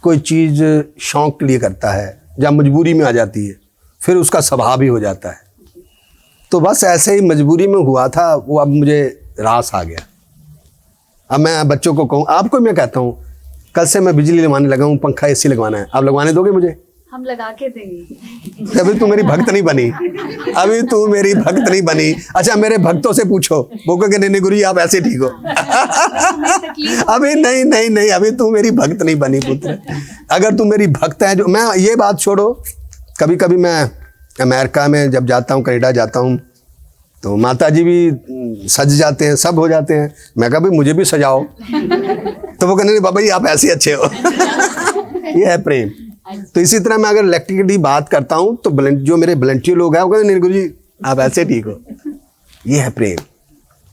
कोई चीज़ शौक के लिए करता है या मजबूरी में आ जाती है, फिर उसका स्वभाव ही हो जाता है। तो बस ऐसे ही मजबूरी में हुआ था वो, अब मुझे रास आ गया। अब मैं बच्चों को कहूँ, आपको मैं कहता हूँ, कल से मैं बिजली लगवाने लगा हूँ, पंखा एसी लगवाना है, आप लगवाने दोगे मुझे? हम लगा के देंगे। अभी तू मेरी भक्त नहीं बनी, अभी तू मेरी भक्त नहीं बनी। अच्छा, मेरे भक्तों से पूछो, वो कहेंगे नहीं गुरु जी आप ऐसे ठीक हो। अभी नहीं, अभी तू मेरी भक्त नहीं बनी पुत्र। अगर तू मेरी भक्त है, जो मैं ये बात छोड़ो, कभी कभी मैं अमेरिका में जब जाता हूँ, कनाडा जाता हूँ, तो माता जी भी सज जाते हैं, सब हो जाते हैं। मैं कहा भाई मुझे भी सजाओ, तो वो कहने बाबा जी आप ऐसे अच्छे हो। ये है प्रेम। तो इसी तरह मैं अगर इलेक्ट्रिसिटी बात करता हूँ तो जो मेरे वॉलंटियर लोग हैं वो कहते नहीं गुरु जी आप ऐसे ठीक हो। ये है प्रेम।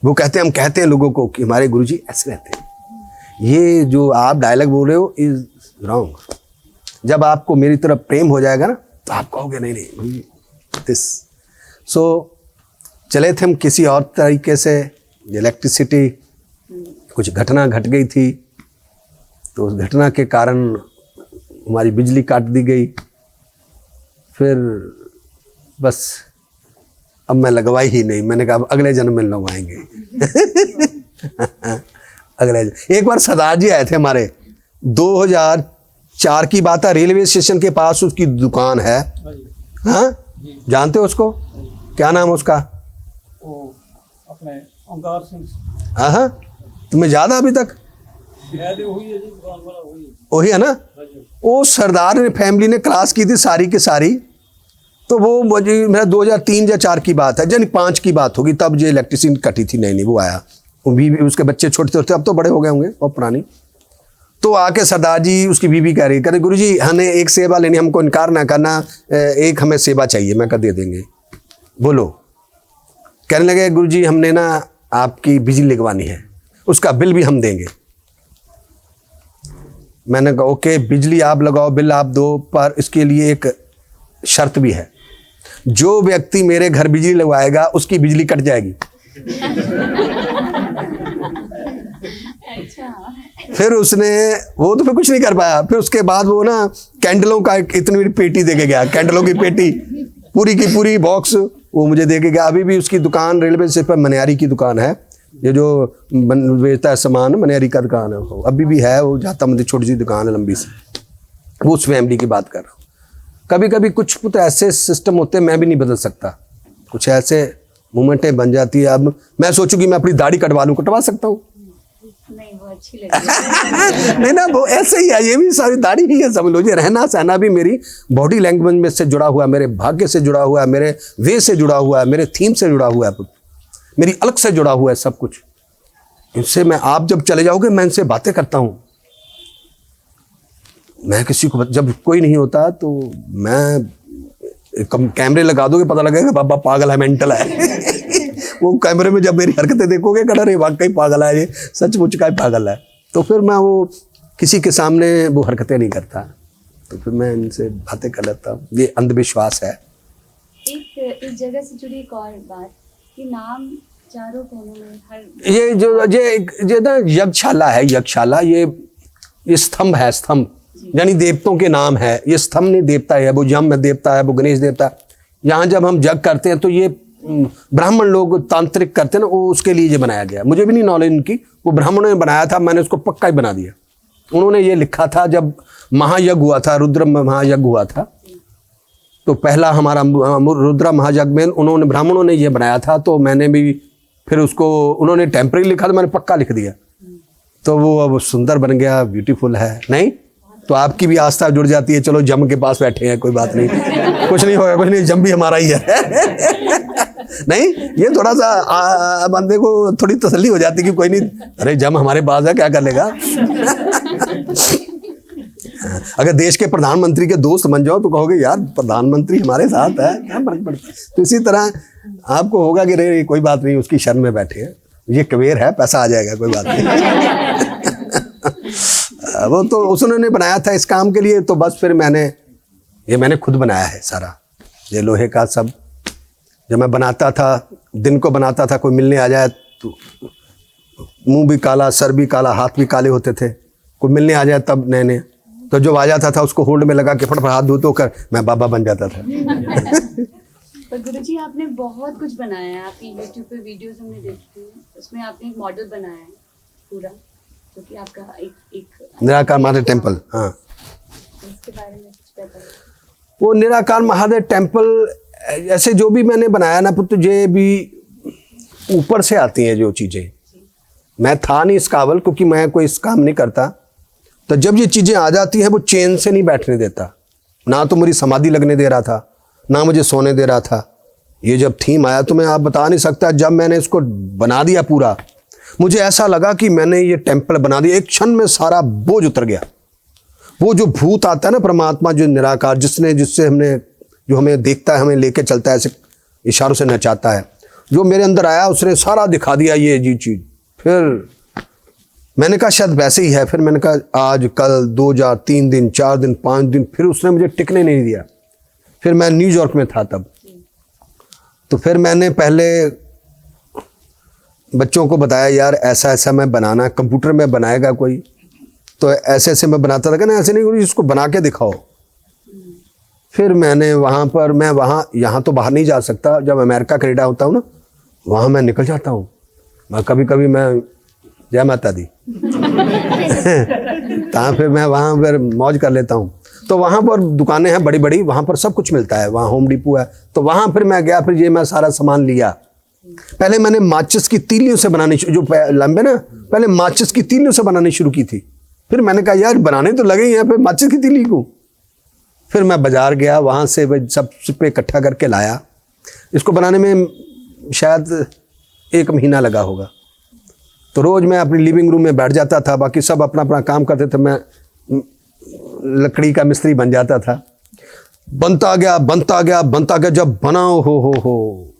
वो कहते हैं, हम कहते हैं लोगों को कि हमारे गुरु जी ऐसे रहते हैं। ये जो आप डायलॉग बोल रहे हो इज रॉन्ग। जब आपको मेरी तरफ प्रेम हो जाएगा ना तो आप कहोगे नहीं दिस। सो चले थे हम किसी और तरीके से, इलेक्ट्रिसिटी कुछ घटना घट गई थी, तो उस घटना के कारण हमारी बिजली काट दी गई। फिर बस अब मैं लगवाई ही नहीं, मैंने कहा अगले जन्म में लगवाएंगे। एक बार सरदार जी आए थे हमारे, 2004 की बात है, रेलवे स्टेशन के पास उसकी दुकान है। हाँ जानते हो उसको? क्या नाम है उसका? अपने ओंकार सिंह। हाँ तुम्हें याद है अभी तक? वही है ना। वो सरदार ने फैमिली ने क्लास की थी सारी की सारी, तो वो मुझे मेरा 2003 या 4 की बात है, यानी 5 की बात होगी, तब जो इलेक्ट्रिसिटी कटी थी। नहीं वो आया, वो बीवी उसके बच्चे छोटे थे, अब तो बड़े हो गए होंगे और पुरानी। तो आके सरदार जी उसकी बीवी कह रही, कहते गुरु जी हमें एक सेवा लेनी, हमको इनकार ना करना, एक हमें सेवा चाहिए। मैं कह दे देंगे, बोलो। कहने लगे गुरु जी हमने ना आपकी बिजली लगवानी है, उसका बिल भी हम देंगे। मैंने कहा ओके बिजली आप लगाओ, बिल आप दो, पर इसके लिए एक शर्त भी है, जो व्यक्ति मेरे घर बिजली लगवाएगा उसकी बिजली कट जाएगी। फिर उसने वो तो फिर कुछ नहीं कर पाया। फिर उसके बाद वो ना कैंडलों का इतनी बड़ी पेटी दे के गया, कैंडलों की पेटी पूरी की पूरी बॉक्स वो मुझे दे के गया। अभी भी उसकी दुकान रेलवे स्टेशन पर मनियारी की दुकान है, ये जो बेचता है सामान, मनियारी का दुकान है वो अभी भी है। वो जाता मतलब छोटी सी दुकान है लंबी सी। वो उस फैमिली की बात कर रहा हूँ। कभी कभी कुछ तो ऐसे सिस्टम होते हैं मैं भी नहीं बदल सकता, कुछ ऐसे मोमेंटें बन जाती है। अब मैं सोचूं कि मैं अपनी दाढ़ी कटवा लूँ, कटवा सकता हूँ, नहीं वो अच्छी लग रही है। नहीं ना, वो ऐसे ही है, ये भी सारी दाढ़ी ही है, समझ लो। ये रहना सहना भी मेरी बॉडी लैंग्वेज में से जुड़ा हुआ है, मेरे भाग्य से जुड़ा हुआ है, मेरे वे से जुड़ा हुआ है, मेरे थीम से जुड़ा हुआ है, मेरी अलग से जुड़ा हुआ है सब कुछ। इनसे मैं, आप जब चले जाओगे मैं इनसे बातें करता हूँ। मैं किसी को, जब कोई नहीं होता तो मैं कैमरे लगा दोगे पता लगेगा बाबा पागल है, मेंटल है। वो कैमरे में जब मेरी हरकतें देखोगे कहना अरे वाकई पागल है, ये सचमुच का ही पागल है। तो फिर मैं वो किसी के सामने वो हरकतें नहीं करता, तो फिर मैं इनसे बातें कर लेता हूँ। ये अंधविश्वास है। एक इस जगह से जुड़ी एक और बात, कि नाम चारों कोनों में हर ये ना यज्ञशाला है, यज्ञशाला, ये स्तंभ है, स्तंभ यानी देवताओं के नाम है। ये स्तंभ नहीं देवता है, वो यम देवता है, वो गणेश देवता। यहाँ जब हम यज्ञ करते हैं तो ये ब्राह्मण लोग तांत्रिक करते हैं ना, वो उसके लिए ये बनाया गया। मुझे भी नहीं नॉलेज इनकी, वो ब्राह्मणों ने बनाया था, मैंने उसको पक्का ही बना दिया। उन्होंने ये लिखा था जब महायज्ञ हुआ था, रुद्र महायज्ञ हुआ था, तो पहला हमारा रुद्र महायज्ञ में उन्होंने, ब्राह्मणों ने ये बनाया था, तो मैंने भी फिर उसको, उन्होंने टेम्परेरी लिखा तो मैंने पक्का लिख दिया, तो वो अब सुंदर बन गया, ब्यूटीफुल है। नहीं तो आपकी भी आस्था जुड़ जाती है, चलो जम के पास बैठे हैं, कोई बात नहीं, कुछ नहीं होगा, कुछ नहीं, जम भी हमारा ही है। नहीं, ये थोड़ा सा बंदे को थोड़ी तसल्ली हो जाती है कि कोई नहीं, अरे जम हमारे पास है, क्या कर लेगा। अगर देश के प्रधानमंत्री के दोस्त बन जाओ तो कहोगे यार प्रधानमंत्री हमारे साथ है, क्या फर्क पड़ता है। तो इसी तरह आपको होगा कि रे कोई बात नहीं, उसकी शरण में बैठे हैं, ये कबीर है, पैसा आ जाएगा, कोई बात नहीं। वो तो उसने बनाया था इस काम के लिए, तो बस फिर मैंने खुद बनाया है सारा, ये लोहे का सब। जब मैं बनाता था, दिन को बनाता था, कोई मिलने आ जाए तो मुंह भी काला, सर भी काला, हाथ भी काले होते थे, कोई मिलने आ जाए तब नए, तो जब आ जाता था उसको होल्ड में लगा के फटाफट हाथ धो कर मैं बाबा बन जाता था। पर गुरुजी आपने बहुत कुछ बनाया है, आपकी YouTube पे वीडियोस हमने देखी हैं, उसमें आपने एक मॉडल बनाया है पूरा, जो कि आपका एक निराकार महादेव टेम्पल। हाँ, इसके बारे में कुछ पता है? वो निराकार महादेव टेम्पल, ऐसे जो भी मैंने बनाया ना पुत्र, ये भी ऊपर से आती हैं जो चीज़ें। मैं था नहीं इस काबिल, क्योंकि मैं कोई इस काम नहीं करता, तो जब ये चीज़ें आ जाती हैं वो चैन से नहीं बैठने देता। ना तो मेरी समाधि लगने दे रहा था, ना मुझे सोने दे रहा था। ये जब थीम आया तो मैं आप बता नहीं सकता, जब मैंने इसको बना दिया पूरा, मुझे ऐसा लगा कि मैंने ये टेम्पल बना दिया, एक क्षण में सारा बोझ उतर गया। वो जो भूत आता है ना, परमात्मा जो निराकार, जिससे जो हमें देखता है, हमें लेके चलता है, ऐसे इशारों से नचाता है, जो मेरे अंदर आया उसने सारा दिखा दिया ये जी चीज़। फिर मैंने कहा शायद वैसे ही है। फिर मैंने कहा आज कल 2 हजार 3 दिन 4 दिन 5 दिन, फिर उसने मुझे टिकने नहीं दिया। फिर मैं न्यूयॉर्क में था तब, तो फिर मैंने पहले बच्चों को बताया यार ऐसा ऐसा मैं बनाना, कंप्यूटर में बनाएगा कोई, तो ऐसे ऐसे मैं बनाता था, ना ऐसे नहीं, इसको बना के दिखाओ। फिर मैंने वहाँ पर, मैं यहाँ तो बाहर नहीं जा सकता, जब अमेरिका कनाडा होता हूँ ना, वहाँ मैं निकल जाता हूँ। मैं कभी मैं जय माता दी कहाँ, फिर मैं वहाँ पर मौज कर लेता हूँ। तो वहाँ पर दुकानें हैं बड़ी बड़ी, वहाँ पर सब कुछ मिलता है, वहाँ होम डिपो है, तो वहाँ फिर मैं गया, फिर ये मैं सारा सामान लिया। पहले मैंने माचिस की तीलियों से बनानी, जो लंबे ना, पहले माचिस की तीलियों से बनानी शुरू की थी। फिर मैंने कहा यार बनाने तो लगे ही हैं, फिर माचिस की तीली को। फिर मैं बाजार गया, वहाँ से सब पे इकट्ठा करके लाया। इसको बनाने में शायद 1 महीना लगा होगा। तो रोज़ मैं अपनी लिविंग रूम में बैठ जाता था, बाकी सब अपना अपना काम करते थे, मैं लकड़ी का मिस्त्री बन जाता था। बनता गया, जब बना हो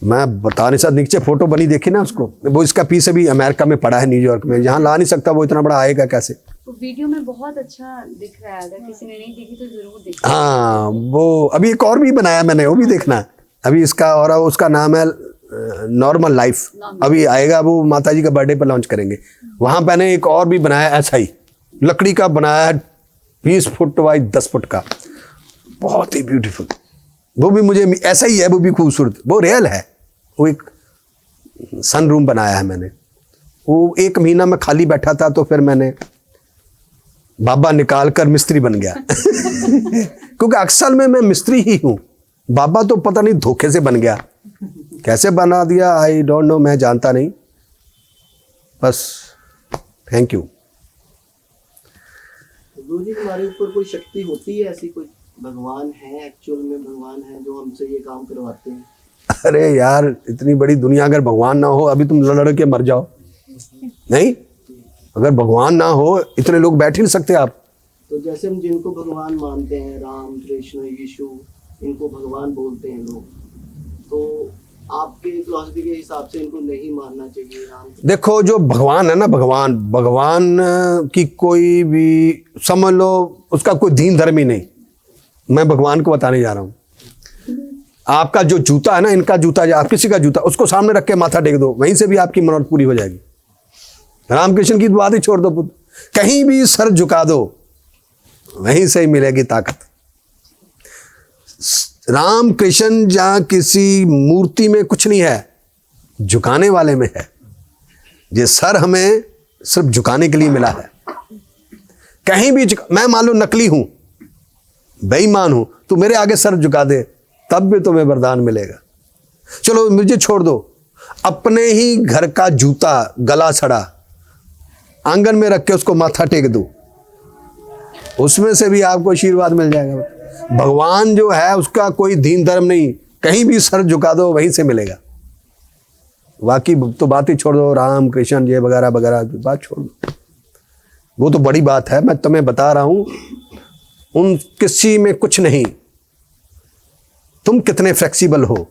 मैं बता नहीं सकता। नीचे फोटो बनी देखी ना उसको, वो इसका पीस अभी अमेरिका में पड़ा है, न्यूयॉर्क में, यहाँ ला नहीं सकता, वो इतना बड़ा आएगा कैसे। तो वीडियो में बहुत अच्छा दिख रहा है, अगर किसी ने नहीं देखी तो जरूर देखना। हाँ, वो अभी एक और भी बनाया मैंने, वो भी देखना अभी इसका, और उसका नाम है नॉर्मल लाइफ, अभी आएगा, वो माता जी का बर्थडे पर लॉन्च करेंगे। वहाँ मैंने एक और भी बनाया ऐसा ही, लकड़ी का बनाया है, 20 फुट बाई 10 फुट का, बहुत ही ब्यूटीफुल। वो भी मुझे ऐसा ही है, वो भी खूबसूरत, वो रियल है। वो एक सन रूम बनाया है मैंने, वो 1 महीना में खाली बैठा था, तो फिर मैंने बाबा निकाल कर मिस्त्री बन गया क्योंकि अक्सर में मैं मिस्त्री ही हूँ। बाबा तो पता नहीं धोखे से बन गया, कैसे बना दिया आई डोंट नो, मैं जानता नहीं। बस थैंक यू। गुरु जी हमारे ऊपर कोई शक्ति होती है ऐसी, कोई भगवान है, एक्चुअल में भगवान है जो हमसे ये काम करवाते हैं? अरे यार इतनी बड़ी दुनिया, अगर भगवान ना हो अभी तुम लड़ के मर जाओ। नहीं, अगर भगवान ना हो इतने लोग बैठ ही नहीं सकते आप। तो जैसे हम जिनको भगवान मानते हैं, राम कृष्ण यीशु, इनको भगवान बोलते हैं लोग, तो आपके फिलॉसफी के हिसाब से इनको नहीं मानना चाहिए? राम देखो जो भगवान है ना, भगवान की कोई भी समझ लो उसका कोई दीन धर्म ही नहीं। मैं भगवान को बताने जा रहा हूँ। आपका जो जूता है ना, इनका जूता या आप किसी का जूता, उसको सामने रख के माथा टेक दो, वहीं से भी आपकी मनौत पूरी हो जाएगी। रामकृष्ण की बात ही छोड़ दो पुत्र, कहीं भी सर झुका दो वहीं से ही मिलेगी ताकत। राम कृष्ण जहां किसी मूर्ति में कुछ नहीं है, झुकाने वाले में है। ये सर हमें सिर्फ झुकाने के लिए मिला है। कहीं भी मैं मान लो नकली हूं, बेईमान हूं, तो मेरे आगे सर झुका दे तब भी तुम्हें वरदान मिलेगा। चलो मुझे छोड़ दो, अपने ही घर का जूता गला सड़ा आंगन में रख के उसको माथा टेक दो, उसमें से भी आपको आशीर्वाद मिल जाएगा। भगवान जो है उसका कोई दीन धर्म नहीं, कहीं भी सर झुका दो वहीं से मिलेगा। बाकी तो बात ही छोड़ दो, राम कृष्ण ये वगैरह वगैरह बात छोड़ दो, वो तो बड़ी बात है। मैं तुम्हें बता रहा हूं उन किसी में कुछ नहीं। तुम कितने फ्लेक्सिबल हो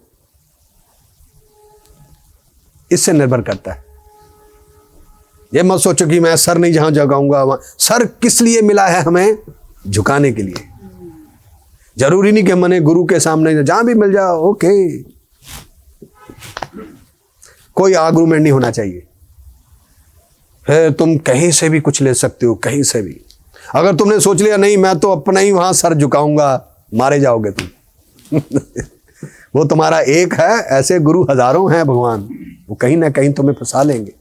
इससे निर्भर करता है। ये मत सोचो कि मैं सर नहीं जहां जगाऊंगा वहां। सर किस लिए मिला है हमें? झुकाने के लिए। जरूरी नहीं कि मैंने गुरु के सामने जहां भी मिल जाओ ओके, कोई आर्गुमेंट नहीं होना चाहिए। फिर तुम कहीं से भी कुछ ले सकते हो, कहीं से भी। अगर तुमने सोच लिया नहीं मैं तो अपना ही वहां सर झुकाऊंगा, मारे जाओगे तुम। वो तुम्हारा एक है, ऐसे गुरु हजारों हैं भगवान, वो कहीं ना कहीं तुम्हें फंसा लेंगे।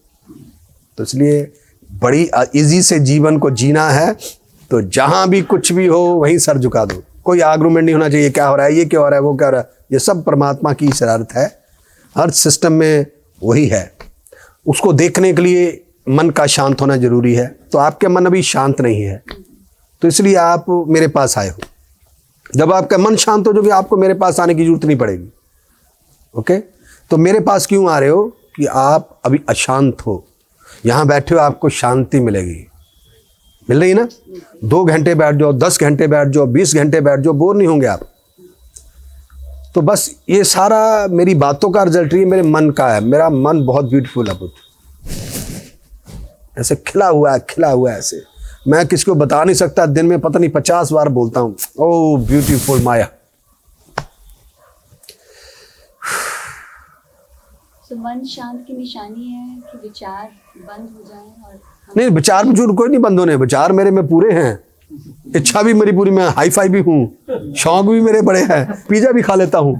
तो इसलिए बड़ी इजी से जीवन को जीना है, तो जहां भी कुछ भी हो वहीं सर झुका दो। कोई आर्गुमेंट नहीं होना चाहिए, क्या हो रहा है, ये क्या हो रहा है, वो क्या हो रहा है। ये सब परमात्मा की शरारत है। हर सिस्टम में वही है। उसको देखने के लिए मन का शांत होना जरूरी है। तो आपके मन अभी शांत नहीं है, तो इसलिए आप मेरे पास आए हो। जब आपका मन शांत हो जाएगा आपको मेरे पास आने की जरूरत नहीं पड़ेगी। ओके, तो मेरे पास क्यों आ रहे हो? कि आप अभी अशांत हो, यहां बैठे हो, आपको शांति मिलेगी। मिल रही ना? 2 घंटे बैठ जाओ, 10 घंटे बैठ जाओ, 20 घंटे बैठ जाओ, बोर नहीं होंगे आप। तो बस ये सारा मेरी बातों का रिजल्ट ही मेरे मन का है। मेरा मन बहुत ब्यूटीफुल है पुत्र, ऐसे खिला हुआ है ऐसे। मैं किसी को बता नहीं सकता, दिन में पता नहीं 50 बार बोलता हूं, ओ ब्यूटीफुल माया। तो मन शांत की निशानी है कि विचार बंद हो जाएं और नहीं, विचार मुझे कोई नहीं बंद होने। विचार मेरे में पूरे हैं, इच्छा भी मेरी पूरी, मैं हाई फाई भी हूँ, शौक भी मेरे बड़े हैं, पिज्जा भी खा लेता हूँ।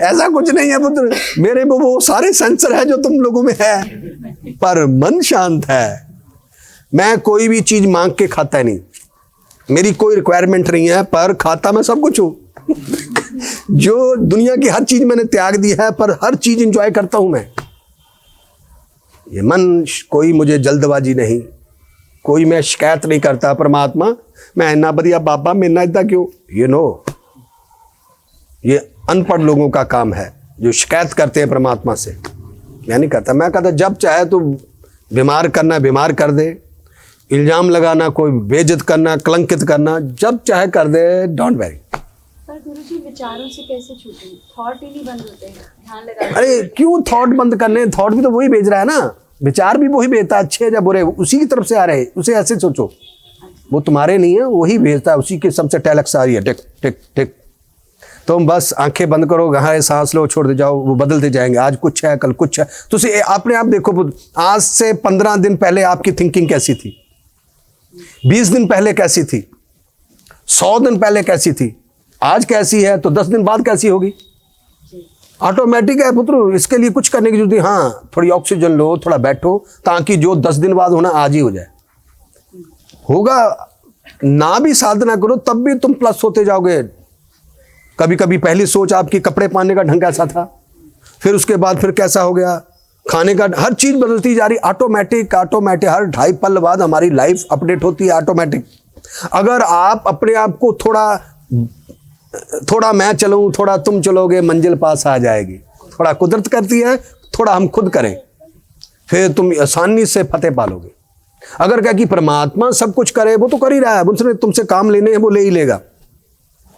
ऐसा कुछ नहीं है पुत्र, मेरे में वो सारे सेंसर है जो तुम लोगों में है, पर मन शांत है। मैं कोई भी चीज मांग के खाता नहीं, मेरी कोई रिक्वायरमेंट नहीं है, पर खाता मैं सब कुछ हूं। जो दुनिया की हर चीज मैंने त्याग दी है, पर हर चीज एंजॉय करता हूं मैं। ये मन, कोई मुझे जल्दबाजी नहीं, कोई मैं शिकायत नहीं करता। परमात्मा मैं इतना बढ़िया बाबा मैं इतना इतना क्यों, ये नो, ये अनपढ़ लोगों का काम है जो शिकायत करते हैं परमात्मा से। मैं नहीं करता। मैं कहता जब चाहे तो बीमार करना बीमार कर दे, इल्जाम लगाना, कोई बेइज्जत करना, कलंकित करना, जब चाहे कर दे, डोंट वरी। पर गुरुजी विचारों से कैसे छूटें? थॉट ही नहीं बंद होते हैं, ध्यान लगा। अरे क्यों थॉट बंद करने? थॉट भी तो वही भेज रहा है ना, विचार भी वही भेजता है, अच्छे या बुरे उसी की तरफ से आ रहे हैं। उसे ऐसे सोचो, वो तुम्हारे नहीं है, वही भेजता है, उसी के सबसे टेलेक्स आ रही है, टिक टिक टिक। तुम बस आंखें बंद करो, गहरे सांस लो, छोड़ दे जाओ, वो बदलते जाएंगे। आज कुछ है, कल कुछ है। तो अपने आप देखो, आज से 15 दिन पहले आपकी थिंकिंग कैसी थी, 20 दिन पहले कैसी थी, 100 दिन पहले कैसी थी, आज कैसी है, तो 10 दिन बाद कैसी होगी। ऑटोमेटिक है पुत्र, इसके लिए कुछ करने की जरूरत नहीं। हाँ, थोड़ी ऑक्सीजन लो, थोड़ा बैठो, ताकि जो 10 दिन बाद होना आज ही हो जाए। होगा ना भी साधना करो तब भी तुम प्लस होते जाओगे। कभी कभी पहली सोच आपकी कपड़े पहनने का ढंग कैसा था, फिर उसके बाद फिर कैसा हो गया, खाने का हर चीज बदलती जा रही, ऑटोमेटिक ऑटोमेटिक, हर 2.5 पल बाद हमारी लाइफ अपडेट होती है ऑटोमेटिक। अगर आप अपने आप को थोड़ा मैं चलूं, थोड़ा तुम चलोगे, मंजिल पास आ जाएगी। थोड़ा कुदरत करती है, थोड़ा हम खुद करें, फिर तुम आसानी से फतेह पालोगे। अगर क्या कि परमात्मा सब कुछ करे, वो तो कर ही रहा है, उसने तुमसे काम लेने हैं, वो ले ही लेगा,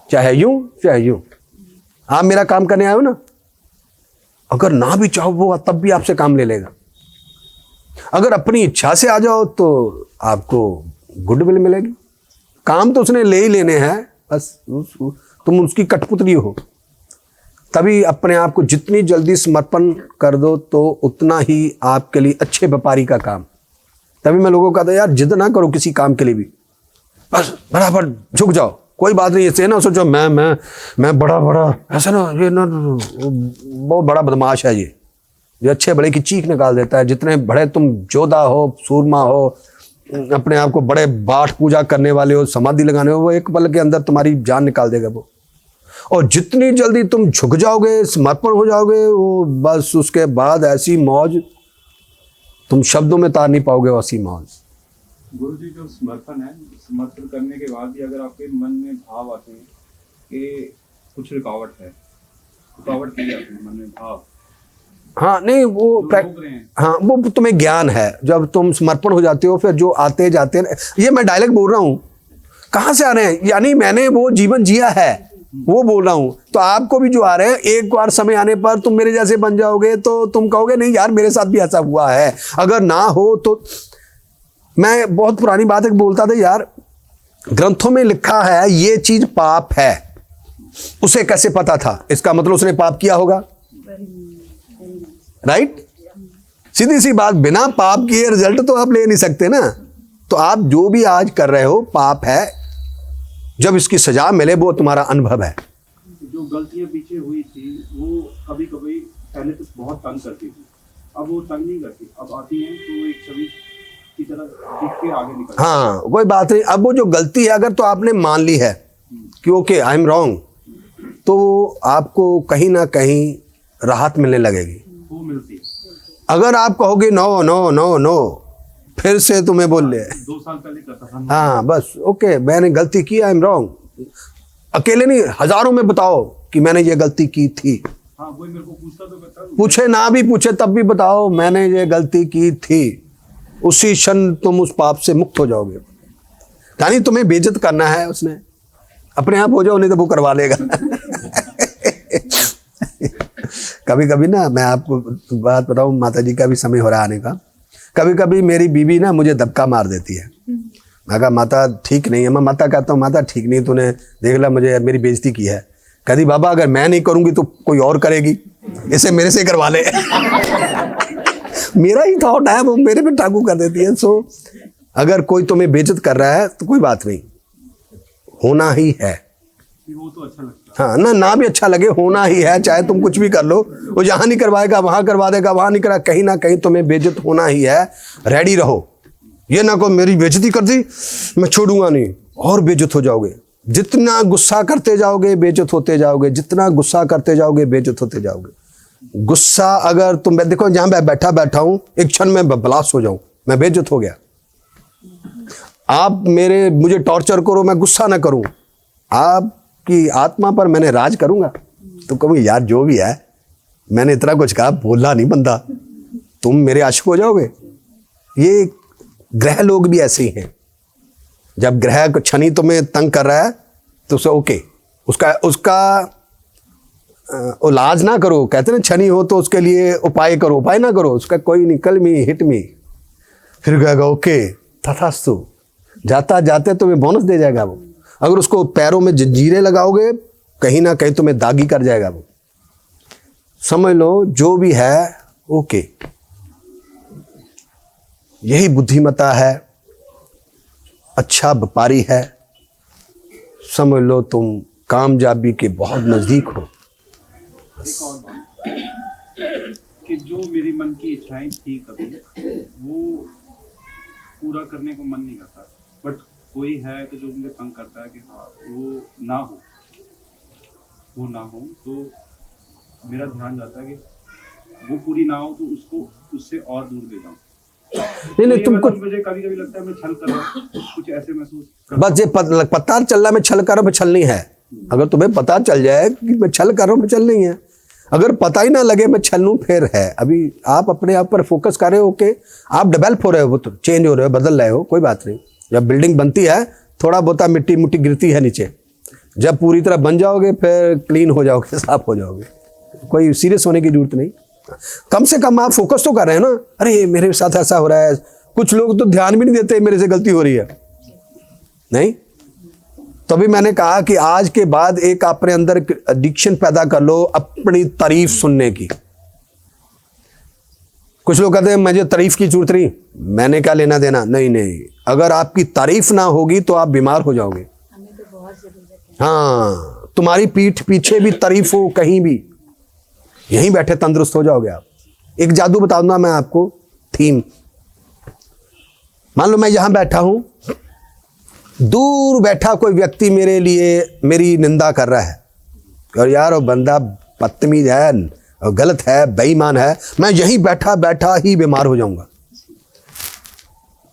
चाहे यूं चाहे यूं। आप मेरा काम करने आए हो ना, अगर ना भी चाहो वो तब भी आपसे काम ले लेगा। अगर अपनी इच्छा से आ जाओ तो आपको गुडविल मिलेगी। काम तो उसने ले ही लेने हैं, बस तुम उसकी कठपुतली हो। तभी अपने आप को जितनी जल्दी समर्पण कर दो तो उतना ही आपके लिए अच्छे व्यापारी का काम। तभी मैं लोगों को कहता यार जिद ना करो किसी काम के लिए भी, बस बराबर झुक जाओ, कोई बात नहीं। ऐसे ना सोचो मैं बड़ा ऐसा ना, ये ना बहुत बड़ा बदमाश है ये अच्छे बड़े की चीख निकाल देता है। जितने बड़े तुम जोधा हो, सूरमा हो, अपने आप को बड़े पाठ पूजा करने वाले हो, समाधि लगाने हो, वो एक पल के अंदर तुम्हारी जान निकाल देगा वो। और जितनी जल्दी तुम झुक जाओगे, समर्पण हो जाओगे, वो बस उसके बाद ऐसी मौज तुम शब्दों में तार नहीं पाओगे, ऐसी मौज। गुरु जी जो समर्पण है, समर्पण करने के बाद भी अगर आपके मन में भाव आते हैं कि कुछ रुकावट की आती है मन में भाव, हाँ नहीं वो हाँ वो तुम्हें ज्ञान है। जब तुम समर्पण हो जाते हो, फिर जो आते जाते हैं, ये मैं डायलेक्ट बोल रहा हूँ, कहाँ से आ रहे हैं, यानी मैंने वो जीवन जिया है वो बोल रहा हूं। तो आपको भी जो आ रहे हैं, एक बार समय आने पर तुम मेरे जैसे बन जाओगे तो तुम कहोगे नहीं यार मेरे साथ भी ऐसा हुआ है। अगर ना हो तो, मैं बहुत पुरानी बात एक बोलता था यार, ग्रंथों में लिखा है ये चीज पाप है, उसे कैसे पता था? इसका मतलब उसने पाप किया होगा, राइट? सीधी सी बात, बिना पाप किए रिजल्ट तो आप ले नहीं सकते ना। तो आप जो भी आज कर रहे हो पाप है, जब इसकी सजा मिले वो तुम्हारा अनुभव है। जो गलतियां पीछे हुई थी वो कभी कभी पहले तो बहुत तंग करती थी, अब वो तंग नहीं करती, अब आती है तो एक छवि की तरह दिख के आगे निकलती है। हाँ कोई बात नहीं। अब वो जो गलती है अगर तो आपने मान ली है कि ओके आई एम रॉन्ग, तो आपको कहीं ना कहीं राहत मिलने लगेगी, वो मिलती है। अगर आप कहोगे नो नो नो नो, फिर से तुम्हें बोल ले 2 साल पहले करता था, हाँ बस ओके मैंने गलती की, आई एम रॉन्ग। अकेले नहीं, हजारों में बताओ कि मैंने ये गलती की थी। हाँ वही मेरे को पूछता तो करता, पूछे ना भी पूछे तब भी बताओ मैंने ये गलती की थी। उसी क्षण तुम उस पाप से मुक्त हो जाओगे। यानी तुम्हें बेइज्जत करना है उसने, अपने आप हो जाओ, नहीं तो वो करवा लेगा। कभी कभी ना मैं आपको बात बताऊं, माता जी का भी समय हो रहा आने का, कभी कभी मेरी बीवी ना मुझे धक्का मार देती है। मैं कहा माता ठीक नहीं है, मैं माता कहता हूँ माता ठीक नहीं, तूने देख ला मुझे मेरी बेइज्जती की है। कहती बाबा अगर मैं नहीं करूंगी तो कोई और करेगी, इसे मेरे से करवा ले। मेरा ही थॉट है, वो मेरे पे टाकू कर देती है। सो अगर कोई तुम्हें बेइज्जत कर रहा है तो कोई बात नहीं, होना ही है। वो तो अच्छा लगता हाँ ना भी अच्छा लगे, होना ही है। चाहे तुम कुछ भी कर लो, वो जहां नहीं करवाएगा वहां करवा देगा, वहां नहीं करा, कहीं ना कहीं तुम्हें बेइज्जत होना ही है। रेडी रहो, ये ना को मेरी बेइज्जती कर दी मैं छोड़ूंगा नहीं, और बेइज्जत हो जाओगे। जितना गुस्सा करते जाओगे बेइज्जत होते जाओगे, जितना गुस्सा करते जाओगे बेइज्जत होते जाओगे। गुस्सा अगर तुम देखो, जहां मैं बैठा हूं, एक क्षण में ब्लास्ट हो जाऊं, मैं बेइज्जत हो गया। आप मुझे टॉर्चर करो, मैं गुस्सा ना करूं, आपकी आत्मा पर मैंने राज करूंगा तो कहूँ यार जो भी है मैंने इतना कुछ कहा, बोला नहीं बंदा, तुम मेरे आशिक हो जाओगे। ये ग्रह लोग भी ऐसे ही हैं। जब ग्रह को शनि तुम्हें तंग कर रहा है तो उसे ओके, उसका इलाज ना करो। कहते ना शनि हो तो उसके लिए उपाय करो, उपाय ना करो, उसका कोई नहीं, कल मी हिट मी, फिर कहेगा ओके तथास्तु, जाता जाते तुम्हें बोनस दे जाएगा वो। अगर उसको पैरों में जंजीरें लगाओगे कहीं ना कहीं तुम्हें दागी कर जाएगा वो। समझ लो जो भी है ओके, यही बुद्धिमता है, अच्छा व्यापारी है। समझ लो तुम कामयाबी के बहुत नजदीक हो। एक और बात कि जो मेरी मन की इच्छाएं थी कभी, वो पूरा करने को मन नहीं करता, बट कोई है कि जो मुझे तंग करता है कि हाँ वो ना हो, तो मेरा ध्यान जाता है कि वो पूरी ना हो तो उसको उससे और दूर ले जाऊं। नहीं ये तुमको मतलब मुझे कभी कभी लगता है मैं छल कर रहा हूं, कुछ ऐसे महसूस बस ये पता चल रहा है मैं छल कर रहा हूं, मैं छल नहीं है। अगर तुम्हें पता चल जाए कि मैं छल कर रहा हूं, मैं छल नहीं है। अगर पता ही ना लगे मैं छल लूं, फिर है। अभी आप अपने आप पर फोकस कर रहे हो कि आप डेवलप हो रहे हो, वो तो चेंज हो रहे हो, बदल रहे हो, कोई बात नहीं। जब बिल्डिंग बनती है थोड़ा बहुत मिट्टी मुट्टी गिरती है नीचे, जब पूरी तरह बन जाओगे फिर क्लीन हो जाओगे, साफ हो जाओगे, कोई सीरियस होने की जरूरत नहीं। कम से कम आप फोकस तो कर रहे हैं ना। अरे मेरे साथ ऐसा हो रहा है, कुछ लोग तो ध्यान भी नहीं देते मेरे से गलती हो रही है, नहीं। तभी मैंने कहा कि आज के बाद एक अपने अंदर एडिक्शन पैदा कर लो अपनी तारीफ सुनने की। कुछ लोग कहते हैं मुझे तारीफ की जरूरत नहीं, मैंने क्या लेना देना। नहीं नहीं, अगर आपकी तारीफ ना होगी तो आप बीमार हो जाओगे। हमें तो बहुत जरूरत है। हाँ, तुम्हारी पीठ पीछे भी तारीफ हो कहीं भी, यहीं बैठे तंदुरुस्त हो जाओगे आप। एक जादू बताऊंगा मैं आपको, थीम। मान लो मैं यहां बैठा हूं, दूर बैठा कोई व्यक्ति मेरे लिए मेरी निंदा कर रहा है और यार वो बंदा बदतमीज है और गलत है, बेईमान है, मैं यहीं बैठा बैठा ही बीमार हो जाऊंगा।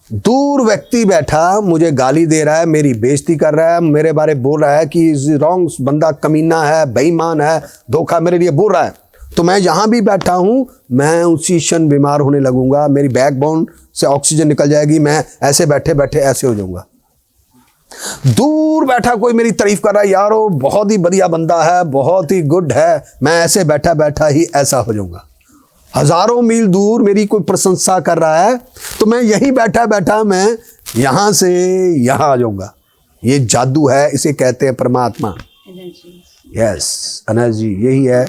दूर व्यक्ति बैठा मुझे गाली दे रहा है, मेरी बेइज्जती कर रहा है, मेरे बारे बोल रहा है कि रॉन्ग, बंदा कमीना है, बेईमान है, धोखा मेरे लिए बोल रहा है, तो मैं यहां भी बैठा हूं, मैं उसी क्षण बीमार होने लगूंगा, मेरी बैकबोन से ऑक्सीजन निकल जाएगी, मैं ऐसे बैठे बैठे ऐसे हो जाऊंगा। दूर बैठा कोई मेरी तारीफ कर रहा है, यार वो बहुत ही बढ़िया बंदा है, बहुत ही गुड है, मैं ऐसे बैठा बैठा ही ऐसा हो जाऊंगा। हजारों मील दूर मेरी कोई प्रशंसा कर रहा है तो मैं यहीं बैठा बैठा मैं यहां से यहां आ जाऊंगा। ये जादू है, इसे कहते हैं परमात्मा। एनर्जी। यस, एनर्जी यही है।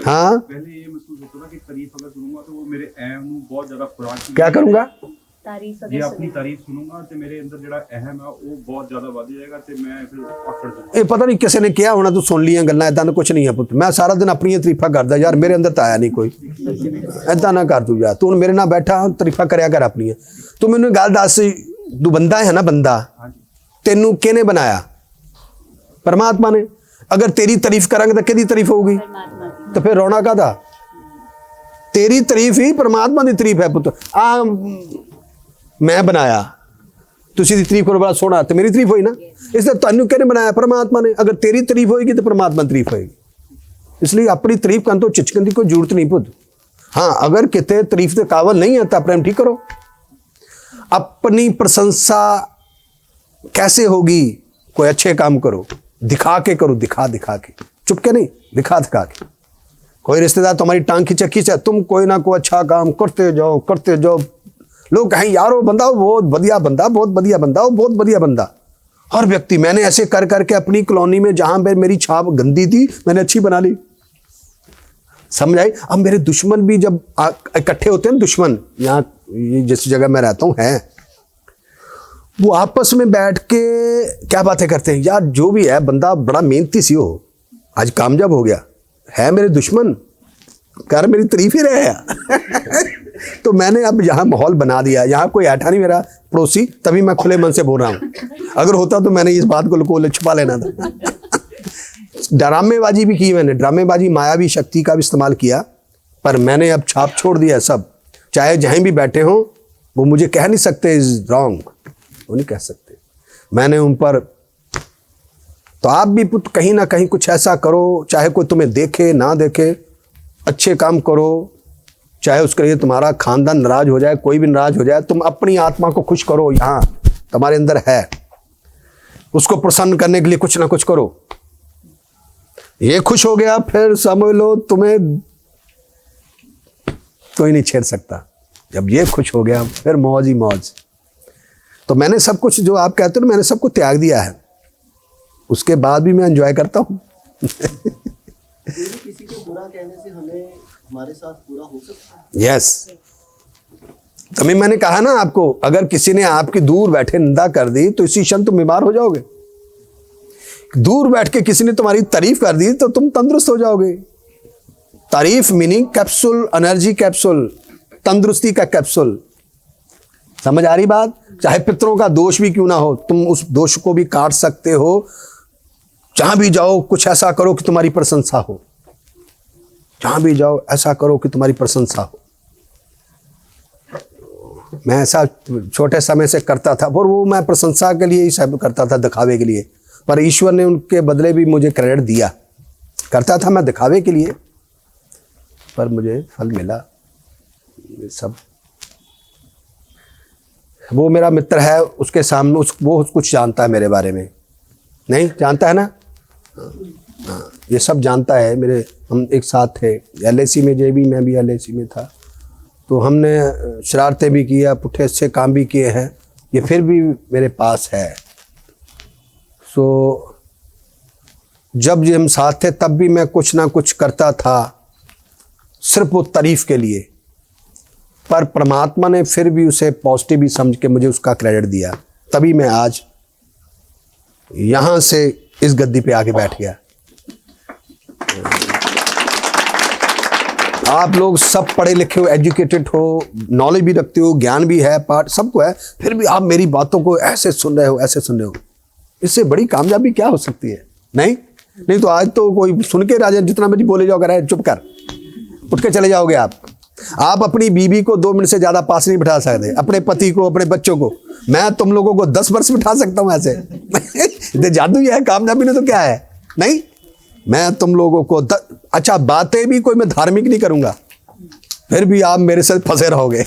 हाँ, पहले ये महसूस होता था कि तारीफ अगर सुनूंगा तो वो मेरे अहम ਨੂੰ बहुत ज्यादा खुराक क्या करूंगा? तारीफ ਜੇ अगर ਆਪਣੀ सुने ਤਾਰੀਫ ਸੁਣੂੰਗਾ ਤੇ ਮੇਰੇ ਅੰਦਰ ਜਿਹੜਾ ਅਹਿਮ ਹੈ ਉਹ ਬਹੁਤ ਜ਼ਿਆਦਾ ਵੱਧ ਜਾਏਗਾ ਤੇ ਮੈਂ ਫਿਰ ਆਕੜ ਜਾਊਂਗਾ। ਇਹ ਪਤਾ ਨਹੀਂ ਕਿਸੇ ਨੇ ਕਿਹਾ ਹੋਣਾ, ਤੂੰ ਸੁਣ ਲੀਆਂ ਗੱਲਾਂ, ਇਦਾਂ ਦਾ ਕੁਝ ਨਹੀਂ ਹੈ ਪੁੱਤ। ਮੈਂ ਸਾਰਾ ਦਿਨ ਆਪਣੀਆਂ ਤਾਰੀਫਾਂ ਕਰਦਾ, ਯਾਰ ਮੇਰੇ ਅੰਦਰ ਤਾਂ ਆਇਆ ਨਹੀਂ ਕੋਈ। ਇਦਾਂ ਨਾ ਕਰ ਤੂੰ, ਯਾਰ ਤੂੰ ਹੁਣ ਮੇਰੇ ਨਾਲ ਬੈਠਾ, ਤਾਰੀਫਾਂ ਕਰਿਆ ਕਰ ਆਪਣੀਆਂ। ਤੂੰ ਮੈਨੂੰ ਗੱਲ ਦੱਸ, ਤੂੰ ਬੰਦਾ ਹੈ ਨਾ, ਬੰਦਾ ਤੈਨੂੰ ਕਿਹਨੇ ਬਣਾਇਆ? परमात्मा ने। अगर तेरी तारीफ करांगे तो किहदी तारीफ होगी? परमात्मा की। तो फिर रोना काहदा? तेरी तारीफ ही परमात्मा की तारीफ है पुत्र। मैं बनाया, तुसी दी तारीफ करो, बड़ा सोहना, तो मेरी तारीफ होई ना। इसलिए तुहानू किहने बनाया? परमात्मा ने। अगर तेरी तारीफ होएगी तो परमात्मा की तारीफ होएगी। इसलिए अपनी तारीफ करन तो झिझकण की कोई जरूरत नहीं पुत्र। हाँ, अगर किते तारीफ के काबिल नहीं है तो अपने ठीक करो। अपनी प्रशंसा कैसे होगी? कोई अच्छे काम करो, दिखा के करो, दिखा दिखा के, चुप के नहीं, दिखा दिखा के। कोई रिश्तेदार तुम्हारी टांग खींचे खींचे, तुम कोई ना कोई अच्छा काम करते जाओ करते जाओ। लोग कहें यार वो बंदा बहुत बढ़िया बंदा, बहुत बढ़िया बंदा, वो बहुत बढ़िया बंदा। हर व्यक्ति, मैंने ऐसे कर करके अपनी कॉलोनी में जहां पे मेरी छाप गंदी थी मैंने अच्छी बना ली। समझ आई? अब मेरे दुश्मन भी जब इकट्ठे होते हैं ना, दुश्मन यहाँ जिस जगह मैं रहता हूँ है, वो आपस में बैठ के क्या बातें करते हैं, यार जो भी है बंदा बड़ा मेहनती सी हो, आज कामयाब हो गया है। मेरे दुश्मन कर मेरी तारीफ ही रहे हैं। तो मैंने अब यहाँ माहौल बना दिया, यहाँ कोई ऐठा नहीं मेरा पड़ोसी, तभी मैं खुले मन से बोल रहा हूँ। अगर होता तो मैंने इस बात को लुको छुपा लेना था। ड्रामेबाजी भी की मैंने, ड्रामेबाजी मायावी शक्ति का भी इस्तेमाल किया, पर मैंने अब छाप छोड़ दिया। सब चाहे जहीं भी बैठे हों वो मुझे कह नहीं सकते इज रॉन्ग, वो नहीं कह सकते। मैंने उन पर, तो आप भी पुत्र कहीं ना कहीं कुछ ऐसा करो, चाहे कोई तुम्हें देखे ना देखे, अच्छे काम करो, चाहे उसके लिए तुम्हारा खानदान नाराज हो जाए, कोई भी नाराज हो जाए, तुम अपनी आत्मा को खुश करो। यहाँ तुम्हारे अंदर है, उसको प्रसन्न करने के लिए कुछ ना कुछ करो। ये खुश हो गया फिर समझ लो तुम्हें कोई नहीं छेड़ सकता। जब ये खुश हो गया फिर मौज ही मौज। तो मैंने सब कुछ जो आप कहते हो ना, मैंने सब कुछ त्याग दिया है, उसके बाद भी मैं एंजॉय करता हूँ। किसी को बुरा कहने से हमें हमारे साथ बुरा हो सकता है। यस, तभी मैंने कहा ना आपको, अगर किसी ने आपकी दूर बैठे निंदा कर दी तो इसी क्षण तुम बीमार हो जाओगे। दूर बैठ के किसी ने तुम्हारी तारीफ कर दी तो तुम तंदुरुस्त हो जाओगे। तारीफ मीनिंग कैप्सूल, एनर्जी कैप्सूल, तंदुरुस्ती का कैप्सूल। समझ आ रही बात? चाहे पितरों का दोष भी क्यों ना हो, तुम उस दोष को भी काट सकते हो। जहां भी जाओ कुछ ऐसा करो कि तुम्हारी प्रशंसा हो। जहाँ भी जाओ ऐसा करो कि तुम्हारी प्रशंसा हो। मैं ऐसा छोटे समय से करता था, और वो मैं प्रशंसा के लिए ही सब करता था, दिखावे के लिए। पर ईश्वर ने उनके बदले भी मुझे क्रेडिट दिया। करता था मैं दिखावे के लिए, पर मुझे फल मिला। ये सब वो मेरा मित्र है, उसके सामने वो कुछ जानता है मेरे बारे में, नहीं जानता है ना? हाँ, ये सब जानता है। हम एक साथ थे LIC में, मैं भी LIC में था, तो हमने शरारतें भी किया, पुट्ठे से काम भी किए हैं। ये फिर भी मेरे पास है। सो जब हम साथ थे तब भी मैं कुछ ना कुछ करता था, सिर्फ वो तारीफ के लिए। पर परमात्मा ने फिर भी उसे पॉजिटिव ही समझ के मुझे उसका क्रेडिट दिया, तभी मैं आज यहाँ से इस गद्दी पे आके बैठ गया। आप लोग सब पढ़े लिखे हो, एजुकेटेड हो, नॉलेज भी रखते हो, ज्ञान भी है, पाठ सबको है, फिर भी आप मेरी बातों को ऐसे सुन रहे हो, ऐसे सुन रहे हो। इससे बड़ी कामयाबी क्या हो सकती है? नहीं तो आज तो कोई सुन के राजा जितना मर्जी बोले जाओ, कर चुप कर, उठ के चले जाओगे आप अपनी बीवी को 2 मिनट से ज्यादा पास नहीं बिठा सकते, अपने पति को, अपने बच्चों को। मैं तुम लोगों को 10 वर्ष बिठा सकता हूं ऐसे। जादू ही है, कामयाबी ने तो क्या है? नहीं, मैं तुम लोगों को अच्छा बातें भी कोई मैं धार्मिक नहीं करूंगा, फिर भी आप मेरे साथ फंसे रहोगे।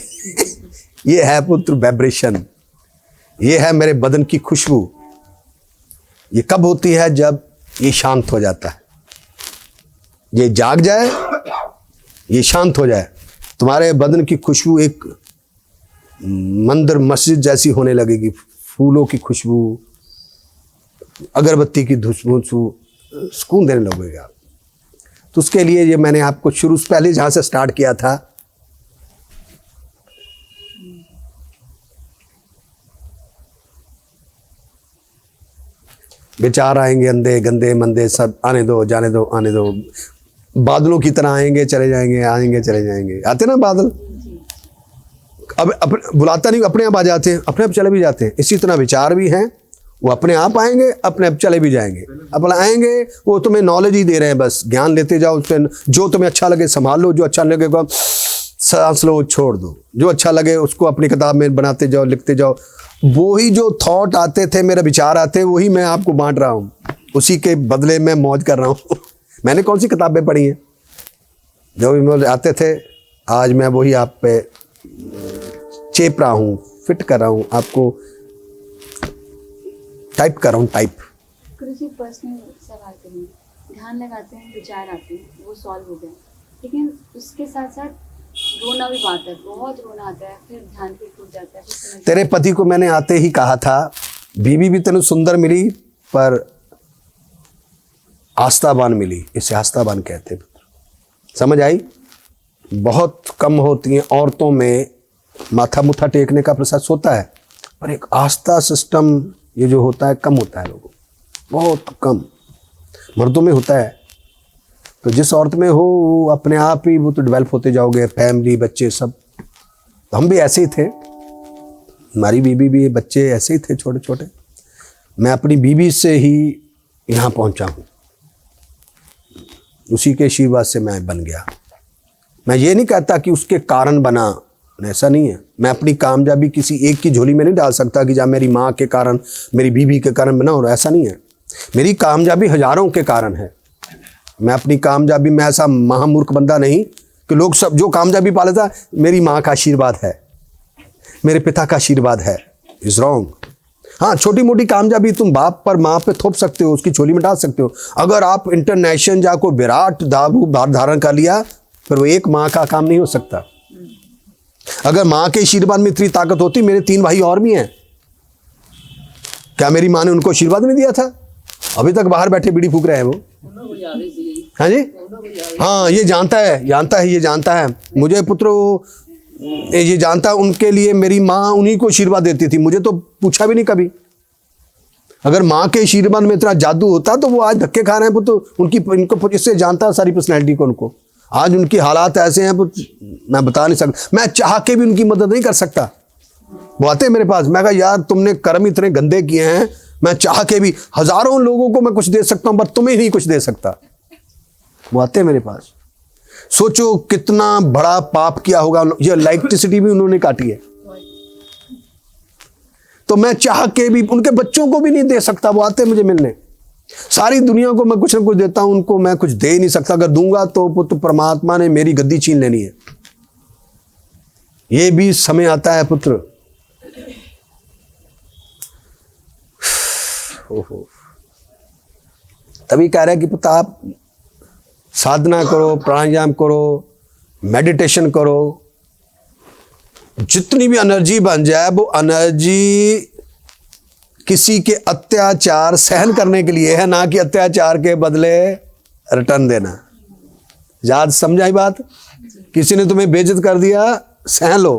ये है पुत्र वाइब्रेशन, ये है मेरे बदन की खुशबू। ये कब होती है? जब ये शांत हो जाता है, ये जाग जाए, ये शांत हो जाए, तुम्हारे बदन की खुशबू एक मंदिर मस्जिद जैसी होने लगेगी। फूलों की खुशबू, अगरबत्ती की खुशबू, सुकून देने लगोगे आप। तो उसके लिए ये मैंने आपको शुरू से पहले जहां से स्टार्ट किया था, विचार आएंगे अंधे गंदे मंदे सब, आने दो जाने दो, आने दो। बादलों की तरह आएंगे चले जाएंगे, आएंगे चले जाएंगे। आते ना बादल, अब अपने बुलाता नहीं, अपने आप आ जाते हैं, अपने आप चले भी जाते हैं। इसी तरह विचार भी हैं, वो अपने आप आएंगे, अपने आप चले भी जाएंगे। अपना आएंगे, वो तुम्हें नॉलेज ही दे रहे हैं, बस ज्ञान लेते जाओ। उस पर जो तुम्हें अच्छा लगे संभाल लो, जो अच्छा लगेगा सांस लो, छोड़ दो। जो अच्छा लगे उसको अपनी किताब में बनाते जाओ, लिखते जाओ। वही जो थॉट आते थे, मेरे विचार आते, वही मैं आपको बांट रहा हूँ, उसी के बदले में मौज कर रहा हूँ। मैंने कौन सी किताबें पढ़ी हैं? जो भी आते थे, आज मैं वही आप पे चेप रहा हूँ, फिट कर रहा हूँ, आपको टाइप कर रहा हूँ, टाइप। गुरुजी पर्सनल सवाल करेंगे, ध्यान लगाते हैं, विचार आते हैं, वो सॉल्व हो गए, लेकिन उसके साथ साथ रोना भी आता है, बहुत रोना आता है, फिर ध्यान भी टूट जाता है। तेरे पति को मैंने आते ही कहा था, बीवी भी तेन सुंदर मिली, पर आस्थावान मिली, इसे आस्थावान कहते हैं। समझ आई? बहुत कम होती हैं औरतों में माथा मुथा टेकने का प्रसाद होता है, पर एक आस्था सिस्टम ये जो होता है कम होता है लोगों, बहुत कम। मर्दों में होता है, तो जिस औरत में हो वो अपने आप ही वो तो डेवलप होते जाओगे, फैमिली बच्चे सब। तो हम भी ऐसे ही थे, हमारी बीवी भी बच्चे ऐसे ही थे छोटे छोटे। मैं अपनी बीवी से ही यहाँ पहुँचा हूँ, उसी के आशीर्वाद से मैं बन गया। मैं ये नहीं कहता कि उसके कारण बना, ऐसा नहीं है। मैं अपनी कामयाबी किसी एक की झोली में नहीं डाल सकता कि जहाँ मेरी माँ के कारण, मेरी बीवी के कारण बना, और ऐसा नहीं है। मेरी कामयाबी हजारों के कारण है। मैं अपनी कामयाबी में ऐसा महामूर्ख बंदा नहीं कि लोग सब जो कामयाबी पा लेता, मेरी माँ का आशीर्वाद है, मेरे पिता का आशीर्वाद है, इज रॉन्ग। हाँ, छोटी मोटी कामयाबी तुम बाप पर माँ पे थोप सकते हो, उसकी झोली में डाल सकते हो। अगर आप इंटरनेशनल जाको विराट दाबू धारण कर लिया, फिर वो एक माँ का काम नहीं हो सकता। अगर माँ के आशीर्वाद में इतनी ताकत होती, मेरे 3 भाई और भी हैं, क्या मेरी माँ ने उनको आशीर्वाद नहीं दिया था? अभी तक बाहर बैठे बीड़ी फूक रहे हैं वो। हाँ जी, हाँ, ये जानता है मुझे पुत्र, ये जानता है। उनके लिए मेरी माँ उन्हीं को आशीर्वाद देती थी, मुझे तो पूछा भी नहीं कभी। अगर माँ के आशीर्वाद में इतना जादू होता तो वो आज धक्के खा रहे हैं पुत्र, इनको इससे जानता है सारी पर्सनैलिटी को उनको। आज उनकी हालात ऐसे हैं मैं बता नहीं सकता, मैं चाह के भी उनकी मदद नहीं कर सकता। वो आते हैं मेरे पास, मैं कहा यार तुमने कर्म इतने गंदे किए हैं, मैं चाह के भी हजारों लोगों को मैं कुछ दे सकता हूं, पर तुम्हें नहीं कुछ दे सकता। वो आते हैं मेरे पास। सोचो कितना बड़ा पाप किया होगा। ये इलेक्ट्रिसिटी भी उन्होंने काटी है, तो मैं चाह के भी उनके बच्चों को भी नहीं दे सकता। वो आते मुझे मिलने, सारी दुनिया को मैं कुछ ना कुछ देता हूं, उनको मैं कुछ दे ही नहीं सकता। अगर दूंगा तो पुत्र परमात्मा ने मेरी गद्दी छीन लेनी है। ये भी समय आता है पुत्र। ओहो, तभी कह रहे हैं कि पुत्र आप साधना करो, प्राणायाम करो, मेडिटेशन करो। जितनी भी एनर्जी बन जाए वो एनर्जी किसी के अत्याचार सहन करने के लिए है, ना कि अत्याचार के बदले रिटर्न देना। याद समझाई बात? किसी ने तुम्हें बेइज्जत कर दिया, सह लो।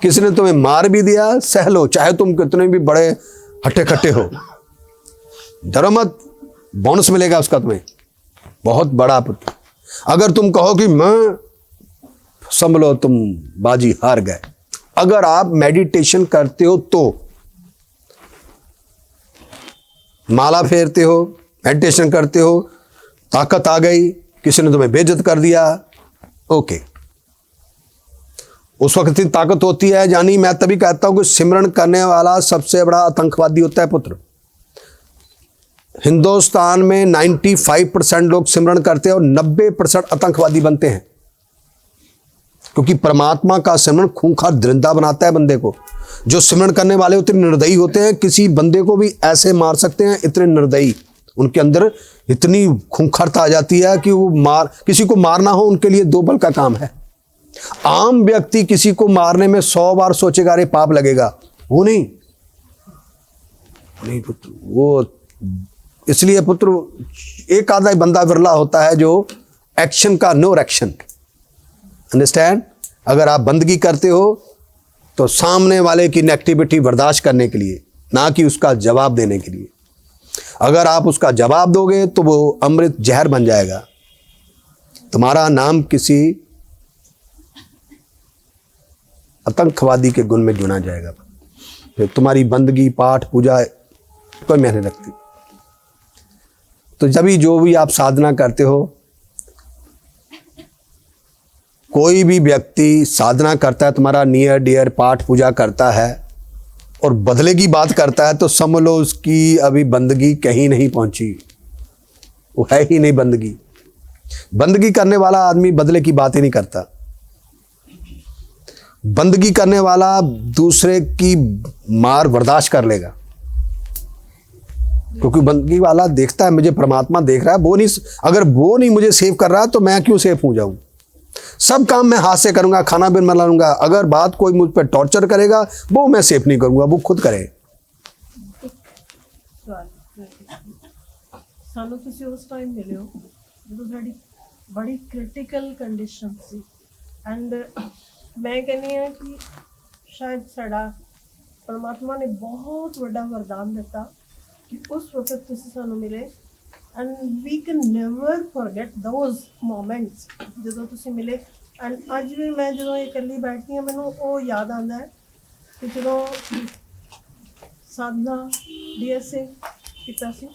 किसी ने तुम्हें मार भी दिया, सह लो, चाहे तुम कितने भी बड़े हट्टे कट्टे हो। डरो मत, बोनस मिलेगा उसका तुम्हें बहुत बड़ा पुत्र। अगर तुम कहो कि मैं, संभलो, तुम बाजी हार गए। अगर आप मेडिटेशन करते हो तो माला फेरते हो, मेडिटेशन करते हो, ताकत आ गई, किसी ने तुम्हें बेइज्जत कर दिया, ओके, उस वक्त इतनी ताकत होती है। यानी मैं तभी कहता हूं कि सिमरन करने वाला सबसे बड़ा आतंकवादी होता है पुत्र। हिंदुस्तान में 95% लोग सिमरन करते हैं और 90% आतंकवादी बनते हैं, क्योंकि परमात्मा का सिमरन खूंखार दरिंदा बनाता है बंदे को। जो सिमरन करने वाले उतने निर्दयी होते हैं, किसी बंदे को भी ऐसे मार सकते हैं, इतने निर्दयी, उनके अंदर इतनी खूंखारता आ जाती है कि वो किसी को मारना हो उनके लिए 2 पल का काम है। आम व्यक्ति किसी को मारने में 100 बार सोचेगा, अरे पाप लगेगा, वो नहीं पुत्र। वो इसलिए पुत्र एक आधा बंदा विरला होता है जो एक्शन का नो रिएक्शन, अंडरस्टैंड। अगर आप बंदगी करते हो तो सामने वाले की नेगेटिविटी बर्दाश्त करने के लिए, ना कि उसका जवाब देने के लिए। अगर आप उसका जवाब दोगे तो वो अमृत जहर बन जाएगा, तुम्हारा नाम किसी आतंकवादी के गुण में चुना जाएगा, फिर तुम्हारी बंदगी, पाठ, पूजा कोई मायने नहीं रखती। तो जब भी जो भी आप साधना करते हो, कोई भी व्यक्ति साधना करता है, तुम्हारा नियर डियर पाठ पूजा करता है और बदले की बात करता है, तो समझ लो उसकी अभी बंदगी कहीं नहीं पहुंची, वो है ही नहीं बंदगी। बंदगी करने वाला आदमी बदले की बात ही नहीं करता। बंदगी करने वाला दूसरे की मार बर्दाश्त कर लेगा, क्योंकि बंदगी वाला देखता है मुझे परमात्मा देख रहा है। वो नहीं, अगर वो नहीं मुझे सेव कर रहा तो मैं क्यों सेफ हो जाऊं। सब काम मैं हाथ से करूंगा, खाना भी बना लूंगा। अगर बात कोई मुझ पर टॉर्चर करेगा वो मैं सेफ नहीं करूंगा, वो खुद करे। ਸਾਨੂੰ ਤੁਸੀਂ ਉਸ ਟਾਈਮ ਮਿਲੇ ਹੋ ਜਦੋਂ ਸਾਡੀ ਬੜੀ ਕ੍ਰਿਟੀਕਲ ਕੰਡੀਸ਼ਨ ਸੀ, ਐਂਡ ਮੈਂ ਕਹਿੰਦੀ ਹਾਂ ਕਿ ਸ਼ਾਇਦ ਸਾਡਾ ਪਰਮਾਤਮਾ ਨੇ ਬਹੁਤ ਵੱਡਾ ਵਰਦਾਨ ਦਿੱਤਾ ਕਿ ਉਸ ਵਕਤ ਤੁਸੀਂ ਸਾਨੂੰ ਮਿਲੇ, and we can never forget those moments ਜਦੋਂ ਤੁਸੀਂ ਮਿਲੇ। ਐਂਡ ਅੱਜ ਵੀ ਮੈਂ ਜਦੋਂ ਇਕੱਲੀ ਬੈਠਦੀ ਹਾਂ ਮੈਨੂੰ ਉਹ ਯਾਦ ਆਉਂਦਾ ਹੈ ਕਿ ਜਦੋਂ ਸਾਧਨਾ DSA ਕੀਤਾ ਸੀ,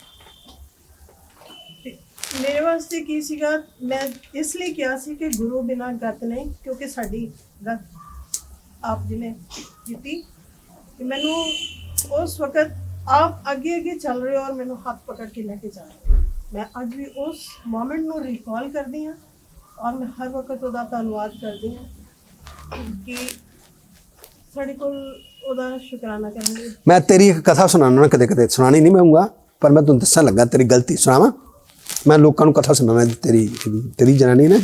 मेरे वास्ते की सीगा, मैं इसलिए किया सी कि गुरु बिना गत नहीं, क्योंकि साड़ी गत आप जी ने की कि मैनू उस वक्त आप अगे अगे चल रहे हो और मैनू हाथ पकड़ के लेके जा रहे हो। मैं अज भी उस मोमेंट नू रिकॉल करती हाँ और मैं हर वक्त उहदा धन्नवाद करती हाँ कि साढ़े कोल उहदा शुकराना करेंगे। मैं तेरी एक कथा सुनाना, कदे कदे सुनानी नहीं मैं हूँगा, पर मैं तुम दसन लगा तेरी गलती सुनावा। मैं लोगों को कथा सुनाना, तेरी जनानी ने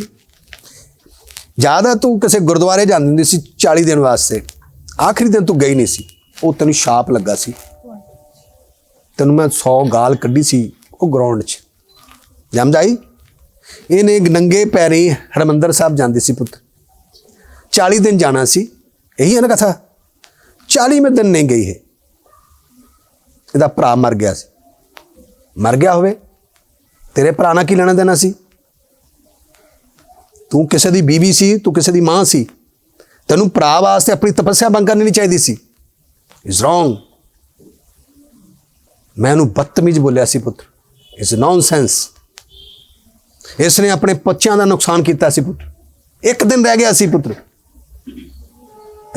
याद है तू किसी गुरुद्वारे जाती हुंदी सी 40 दिन वास्ते, आखिरी दिन तू गई नहीं सी, वो तेन छाप लगा सी, तेन मैं 100 गाल कढ़ी सी वो ग्राउंड च जम जाई। इन्हें नंगे पैरी हरमंदर साहब जाती सी पुत, 40 दिन जाना सी, यही है ना कथा। 40वें दिन नहीं गई है, इहदा भरा मर गया सी, मर गया होवे तेरे भरा नाल की लेना देना सी। तू किसी दी बीवी सी, तू किसी दी मां सी, तेनू भरा वास्ते अपनी तपस्या बंद करनी नहीं चाहिए सी। Is wrong. मैं उन्होंने बदतमीज बोलिया सी पुत्र, इज नॉनसेंस। इसने अपने बच्चों का नुकसान किया सी पुत्र, एक दिन रह गया सी पुत्र।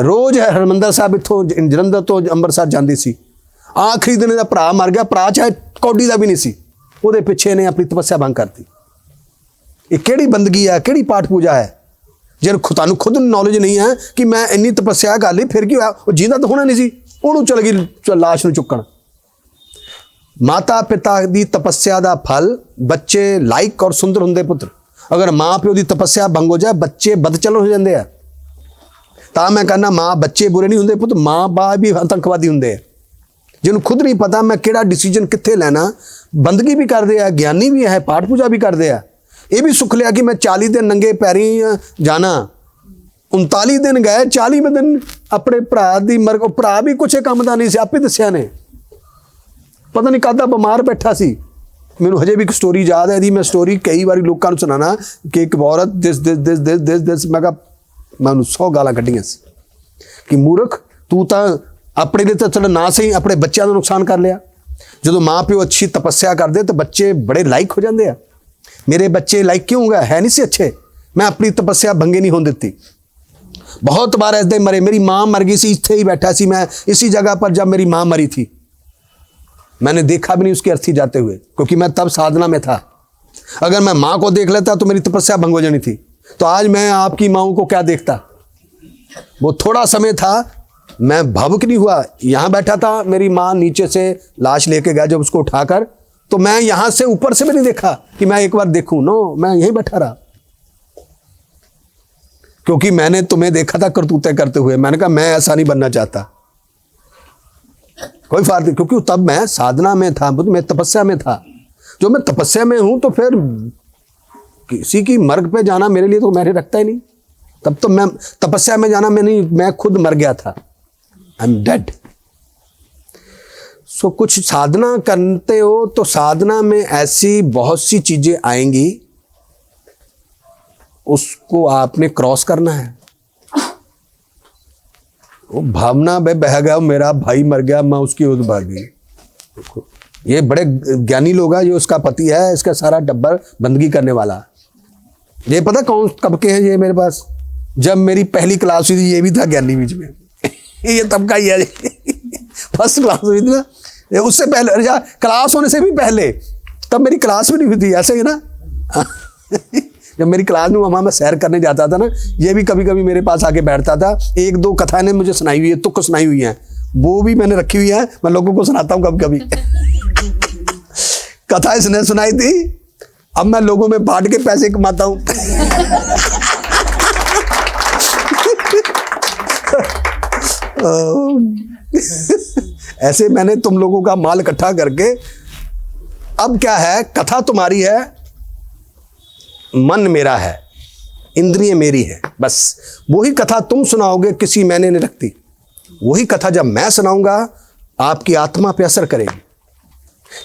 रोज हरमंदर साहब इत्थों जलंधर तो अंमृतसर जाती सी, आखिरी दिन इहदा भरा मर गया, भरा चाहे कौडी का भी नहीं सी, उहदे पिछे ने अपनी तपस्या भंग करती। ये किहड़ी बंदगी है, किहड़ी पाठ पूजा है जे तुहानूं खुद नॉलेज नहीं है कि मैं इन्नी तपस्या कर ली, फिर की होया, वो जींदा तो होना नहीं सी, उहनूं चल गई लाश नूं चुक्कण। माता पिता की तपस्या का फल बच्चे लाइक और सुंदर होंगे पुत्र। अगर माँ प्यो की तपस्या भंग हो जाए बच्चे बदचलन हो जाते हैं। तो मैं कहना माँ बच्चे बुरे नहीं होंगे पुत्र, माँ बाप भी आतंकवादी होंगे जिन्होंने खुद नहीं पता मैं किहड़ा डिसीजन कित्थे लेना। बंदगी भी करते हैं, ज्ञानी भी है, पाठ पूजा भी करते हैं। ये भी सुख लिया कि मैं 40 दिन नंगे पैरी जाना, 39 दिन गए, 40वें दिन अपने भरा की मर, भरा भी कुछ काम का नहीं से, आपे दसिया ने, पता नहीं कदा बीमार बैठा सी। मैनू हजे भी एक स्टोरी याद है, यदि मैं स्टोरी कई बार लोगों को सुनाना कि एक औरत दिस मैं कहा मैं 100 गालां कढ़ियां सी कि मूर्ख तू तो अपने लिए तो चलो ना सही अपने बच्चों का नुकसान कर लिया। जो माँ प्यो अच्छी तपस्या करते तो बच्चे बड़े लाइक हो जाते हैं। मेरे बच्चे लाइक क्यों होंगे, है नहीं से अच्छे, मैं अपनी तपस्या भंगे नहीं होने देती। बहुत बार ऐसे मरे, मेरी माँ मर गई सी, इत्थे ही बैठा सी मैं इसी जगह पर जब मेरी माँ मरी थी, मैंने देखा भी नहीं उसकी अर्थी जाते हुए, क्योंकि मैं तब साधना में था। अगर मैं माँ को देख लेता तो मेरी तपस्या भंग हो जानी थी। तो आज मैं आपकी माँओं को क्या देखता, वो थोड़ा समय था, मैं भावुक नहीं हुआ, यहाँ बैठा था, मेरी माँ नीचे से लाश लेके गया जब उसको उठाकर, तो मैं यहाँ से ऊपर से भी नहीं देखा कि मैं एक बार देखूं, नो, मैं यहीं बैठा रहा, क्योंकि मैंने तुम्हें देखा था करतूतें करते हुए। मैंने कहा मैं ऐसा नहीं बनना चाहता, कोई फायदा नहीं, क्योंकि तब मैं साधना में था, मैं तपस्या में था। जो मैं तपस्या में हूं तो फिर किसी की मर्ग पे जाना मेरे लिए तो मैंने रखता ही नहीं। तब तो मैं तपस्या में जाना मैं खुद मर गया था, आई एम डेड। सो कुछ साधना करते हो तो साधना में ऐसी बहुत सी चीजें आएंगी, उसको आपने क्रॉस करना है। वो भावना में बह गया, मेरा भाई मर गया, मैं उसकी ओर भाग गई। ये बड़े ज्ञानी लोग हैं, जो उसका पति है, इसका सारा डब्बर बंदगी करने वाला। ये पता कौन कब के हैं ये मेरे पास, जब मेरी पहली क्लास हुई थी, ये भी था ज्ञानी बीच में ये तब का ही है फर्स्ट क्लास हुई थी ना, उससे पहले क्लास होने से भी पहले, तब मेरी क्लास भी नहीं हुई थी, ऐसे ही ना जब मेरी क्लास में वहाँ मैं सैर करने जाता था ना, ये भी कभी कभी मेरे पास आके बैठता था। एक दो कथा ने मुझे सुनाई हुई है, तुक सुनाई हुई है, वो भी मैंने रखी हुई है, मैं लोगों को सुनाता हूँ कभी कभी कथा इसने सुनाई थी, अब मैं लोगों में बांट के पैसे कमाता हूँ ऐसे मैंने तुम लोगों का माल इकट्ठा करके, अब क्या है, कथा तुम्हारी है, मन मेरा है, इंद्रिय मेरी है, बस वही कथा तुम सुनाओगे, किसी मैंने नहीं रखती। वही कथा जब मैं सुनाऊंगा आपकी आत्मा पे असर करेगी।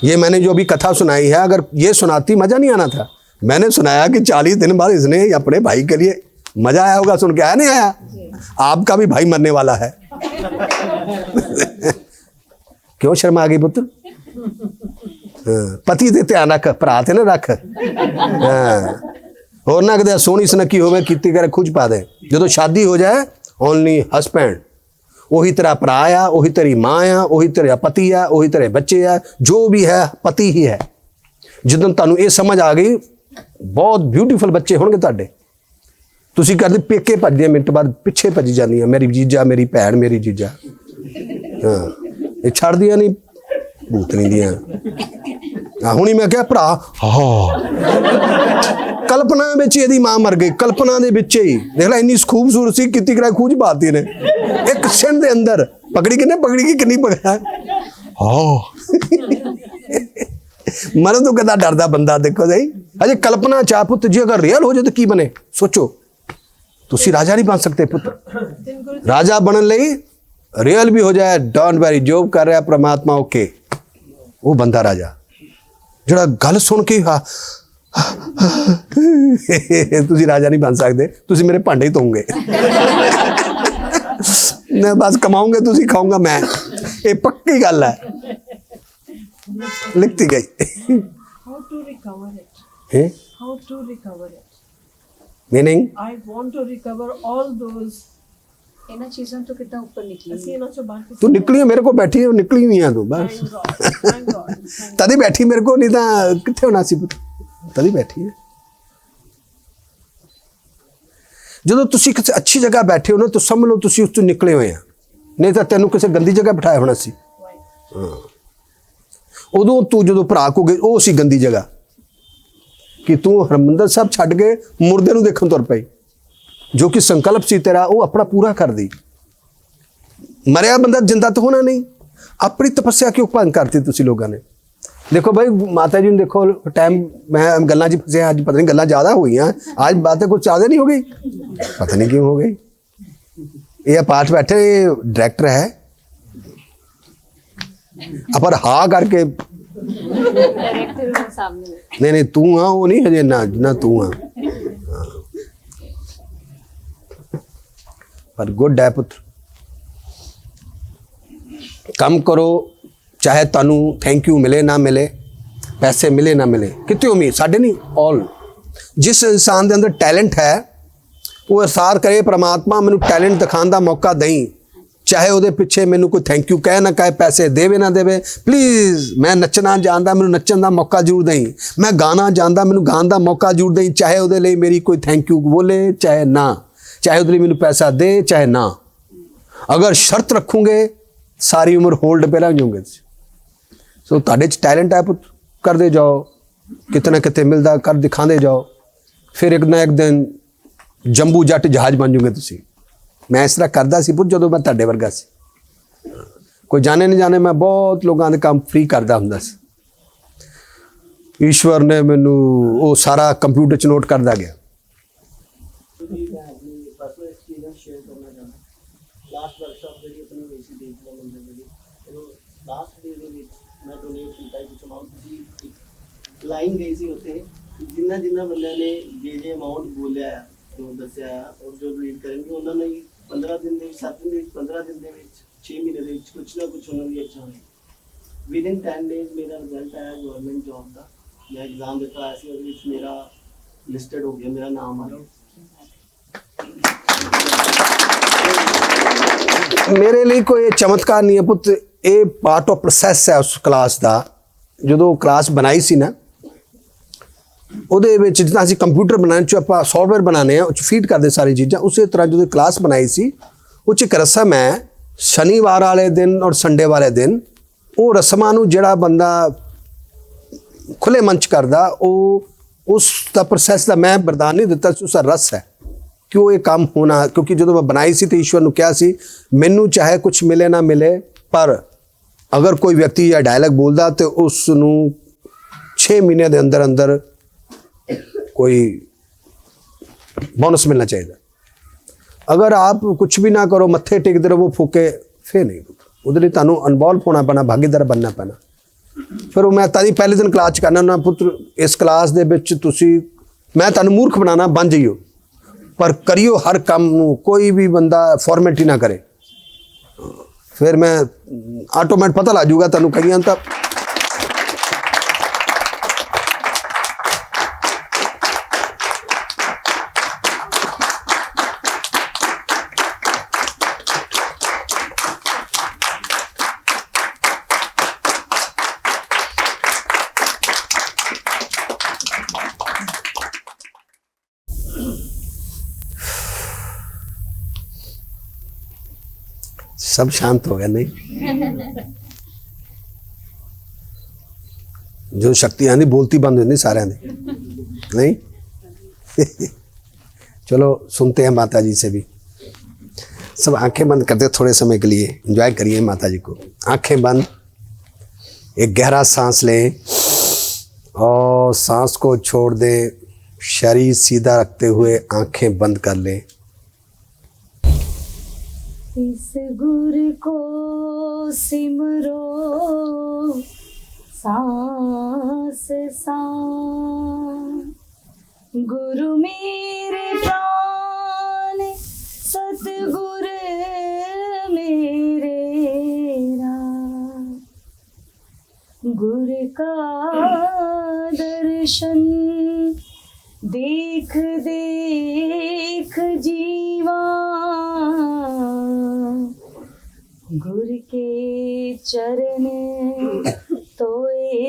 ये मैंने जो भी कथा सुनाई है, अगर ये सुनाती मजा नहीं आना था। मैंने सुनाया कि 40 दिन बाद इसने अपने भाई के लिए, मजा आया होगा सुन के, आया नहीं आया? आपका भी भाई मरने वाला है क्यों शर्मा आ गई पुत्र? पति दे ध्यान रख, भरा ते ना रख, होर ना कदे सोहनी सुनक्खी होवे कीती करे खुज पा दे। जो शादी हो जाए ओनली हस्बैंड, वही तेरा भरा आ, वही तेरी माँ आ, वही तेरा पति आ, वही तेरे बच्चे आ, जो भी है पति ही है। जिदन तुहानूं ये समझ आ गई, बहुत ब्यूटीफुल बच्चे होणगे तुहाडे। तुसीं करदे पेके भजदे, मिनट बाद पिछे भजी जांदियां, मेरी जीजा, मेरी भैन, मेरी जीजा, हाँ ये छड्डदियां नहीं भूतनी दियां। हुणी मैं क्या भरा, हाँ कल्पना विच इहदी मां मर गई, कल्पना दे विच ही देख ला, इन्नी खूबसूरत सी कित्ती कराई खूज पाती ने एक सिंध दे अंदर। पकड़ी किन्ने पकड़ी की, किन्नी पकड़ा, हाँ मर तो कदा डरदा बंदा। देखो जी अजे कल्पना चाह पुत्र जी, अगर रियल हो जाए तो की बने, सोचो। तुसी राजा नहीं बन सकते पुत्र, राजा बनने लई रियल भी हो जाए, डोंट वरी, जो कर रहा परमात्मा ओके, वो बंदा राजा। जड़ा गल सुन के तुसी राजा नहीं बन सकते, तुसी मेरे भांडे धोओगे मैं बस कमाऊंगे, तुसी खाऊंगा मैं, ये पक्की गल है, लिखती गई। How to recover it? how to recover it. Meaning I want to recover all those. ਇਹਨਾਂ ਚੀਜ਼ਾਂ ਤੋਂ ਕਿੱਦਾਂ ਉੱਪਰ ਨਿਕਲੀ ਅਸੀਂ ਇਹਨਾਂ ਚੋਂ ਬਾਹਰ तू निकली है, मेरे को बैठी है, निकली हुई है तू बस। Thank God, thank God, thank God. तभी बैठी मेरे को, नहीं तो कितने होना सी पुत, तभी बैठी है। ਜਦੋਂ ਤੁਸੀਂ ਕਿਸੇ ਅੱਛੀ ਜਗ੍ਹਾ ਬੈਠੇ ਹੋ ਨਾ ਤਾਂ ਸਮਝ ਲਓ ਤੁਸੀਂ ਉਸ ਤੋਂ ਨਿਕਲੇ ਹੋਏ ਆ, ਨਹੀਂ ਤਾਂ ਤੈਨੂੰ ਕਿਸੇ ਗੰਦੀ ਜਗ੍ਹਾ ਬਿਠਾਇਆ ਹੋਣਾ ਸੀ। ਉਦੋਂ ਤੂੰ ਜਦੋਂ ਭਰਾ ਕੋ ਗਈ ਉਹ ਸੀ ਗੰਦੀ ਜਗ੍ਹਾ ਕਿ ਤੂੰ ਹਰਮੰਦਰ ਸਾਹਿਬ ਛੱਡ ਕੇ ਮੁਰਦੇ ਨੂੰ ਦੇਖਣ ਤੁਰ ਪਈ, ਜੋ ਕਿ ਸੰਕਲਪ ਸੀ ਤੇਰਾ ਉਹ ਆਪਣਾ ਪੂਰਾ ਕਰ ਦੀ। ਮਰਿਆ ਬੰਦਾ ਜਿੰਦਾ ਤਾਂ ਹੋਣਾ ਨਹੀਂ, ਆਪਣੀ ਤਪੱਸਿਆ ਕਿਉਂ ਭੰਗ ਕਰਤੀ ਤੁਸੀਂ ਲੋਕਾਂ ਨੇ। देखो भाई माता जी ने देखो टाइम मैं गल्ला जी फंसे, आज पता नहीं गल्ला ज़्यादा हुई हैं, आज बातें कुछ ज़्यादा नहीं हो गई, पता नहीं क्यों हो गई। ये पाठ बैठे डायरेक्टर है अपर हा करके डायरेक्टर सामने नहीं तू हाँ वो नहीं हजे ना तू हाँ पर गुड है पुत्र, कम करो चाहे तू थैंक यू मिले ना मिले, पैसे मिले ना मिले, कितनी उम्मीद साढ़े नहीं ऑल। जिस इंसान के अंदर टैलेंट है वो असार करे परमात्मा मैनू टैलेंट दिखाने का मौका दई, चाहे वो पिछे मैनू कोई थैंक यू कहे ना कहे, पैसे देवे ना देवे, प्लीज़ मैं नचना जानता मैनू नचन का मौका जरूर दई, मैं गाना जानता मैनू गाने का मौका जरूर दई, चाहे वो मेरी कोई थैंक यू बोले चाहे ना, चाहे वो मैनू पैसा दे चाहे ना। अगर शर्त रखूँगे सारी उम्र होल्ड पे रह जाऊँगे। सो तुहाडे च टैलेंट है पुत, करते जाओ, कितना कितने मिलता कर दिखाते जाओ, फिर एक ना एक दिन जंबू जट जहाज बन जाओगे तुसी। मैं इस तरह करता सी पुत जदों मैं तुहाडे वर्गा सी, कोई जाने नहीं जाने मैं बहुत लोगों के काम फ्री करता हुंदा सी। ईश्वर ने मैनू वो सारा कंप्यूटर च नोट करता गया। मैं अपनी पर्सनल एक्सपीरियंस शेयर करना चाहता। लास्ट वर्कशॉप ਜਿਹੜੀ ਆਪਣੀ ਹੋਈ ਸੀ ਦੇਖਣਾ ਮੰਦਰ ਜਿਹੜੀ ਲਾਸਟ ਡੇ ਦੇ ਵਿੱਚ ਮੈਂ ਡੋਨੇਟ ਕੀਤਾ ਕੁਝ ਅਮਾਉਂਟ ਸੀ, ਲਾਈਨ ਗਈ ਸੀ ਉੱਥੇ ਜਿੰਨਾ ਜਿੰਨਾ ਬੰਦਿਆਂ ਨੇ ਜੇ ਅਮਾਉਂਟ ਬੋਲਿਆ ਜੋ ਦੱਸਿਆ ਔਰ ਜੋ ਰੀਡ ਕਰਨਗੇ ਉਹਨਾਂ ਨੇ 15 ਦਿਨ ਦੇ ਵਿੱਚ 7 ਦਿਨ ਦੇ ਵਿੱਚ 15 ਦਿਨ ਦੇ ਵਿੱਚ 6 ਮਹੀਨੇ ਦੇ ਵਿੱਚ ਕੁਝ ਨਾ ਕੁਝ ਉਹਨਾਂ ਦੀ ਅੱਛਾ ਹੋਇਆ। ਵਿਦਿਨ 10 ਡੇਜ਼ ਮੇਰਾ ਰਿਜ਼ਲਟ ਆਇਆ ਗਵਰਨਮੈਂਟ ਜੌਬ ਦਾ। ਮੈਂ ਐਗਜ਼ਾਮ ਦਿੱਤਾ ਆਇਆ ਸੀ, ਉਹਦੇ ਵਿੱਚ ਮੇਰਾ ਲਿਸਟਡ ਹੋ ਗਿਆ, ਮੇਰਾ ਨਾਮ ਆ ਗਿਆ। मेरे लिए कोई चमत्कार नहीं है पुत, ये पार्ट ऑफ प्रोसैस है उस क्लास का। जो क्लास बनाई सी ना ਉਹਦੇ ਵਿੱਚ ਜਿੱਦਾਂ ਅਸੀਂ ਕੰਪਿਊਟਰ ਬਣਾਉਣ 'ਚ ਆਪਾਂ ਸੌਫਟਵੇਅਰ ਬਣਾਉਂਦੇ ਹਾਂ ਉਹ 'ਚ ਫੀਡ ਕਰਦੇ ਸਾਰੀ ਚੀਜ਼ਾਂ, ਉਸੇ ਤਰ੍ਹਾਂ ਜਦੋਂ ਕਲਾਸ ਬਣਾਈ ਸੀ ਉਹ 'ਚ ਇੱਕ ਰਸਮ ਹੈ ਸ਼ਨੀਵਾਰ ਵਾਲੇ ਦਿਨ ਔਰ ਸੰਡੇ ਵਾਲੇ ਦਿਨ। ਉਹ ਰਸਮਾਂ ਨੂੰ ਜਿਹੜਾ ਬੰਦਾ ਖੁੱਲੇ ਮਨ 'ਚ ਕਰਦਾ ਉਹ ਉਸ ਦਾ ਪ੍ਰੋਸੈਸ ਦਾ ਮੈਂ ਵਰਦਾਨ ਨਹੀਂ ਦਿੱਤਾ ਸੀ, ਉਸ ਦਾ ਰਸ ਹੈ कि वो ये काम होना। क्योंकि जो मैं बनाई सी तो ईश्वर ने क्या सी मैनू चाहे कुछ मिले ना मिले, पर अगर कोई व्यक्ति या डायलॉग बोलता तो उसनू 6 महीने के अंदर अंदर कोई बोनस मिलना चाहिए। अगर आप कुछ भी ना करो मत्थे टेकते रहो फूके फिर नहीं, उधर तू इनवॉल्व होना पैना, भागीदार बनना पैना। फिर मैं तभी पहले दिन क्लास करना ना पुत्र इस क्लास दे विच तुसी मैं तुहानू मूर्ख बनाना बन जाइयो, पर करियो हर काम कोई भी बंदा फॉर्मेलिटी ना करे। फिर मैं ऑटोमेटिक पता लग जाऊगा तुहानू कईयां तां सब शांत हो गया। नहीं जो शक्ति आंदी बोलती बंद होती सारे नहीं चलो सुनते हैं माता जी से भी। सब आंखें बंद करते थोड़े समय के लिए, एंजॉय करिए माता जी को। आंखें बंद, एक गहरा सांस लें और सांस को छोड़ दें, शरीर सीधा रखते हुए आंखें बंद कर लें। इस गुर को सिमरो सांस सांस, गुरु मेरे प्राण सतगुर मेरे राम, गुर का दर्शन देख देख जीवा गुर के चरण तोए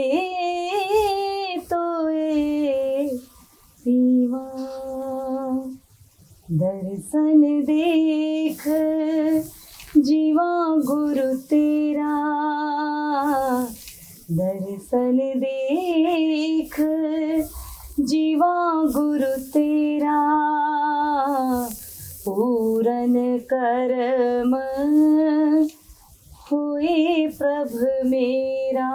तोए पीवा। दर्शन देख जीवा गुरु तेरा, दर्शन देख जीवा गुरु तेरा। पूरन कर्म हुए प्रभु मेरा,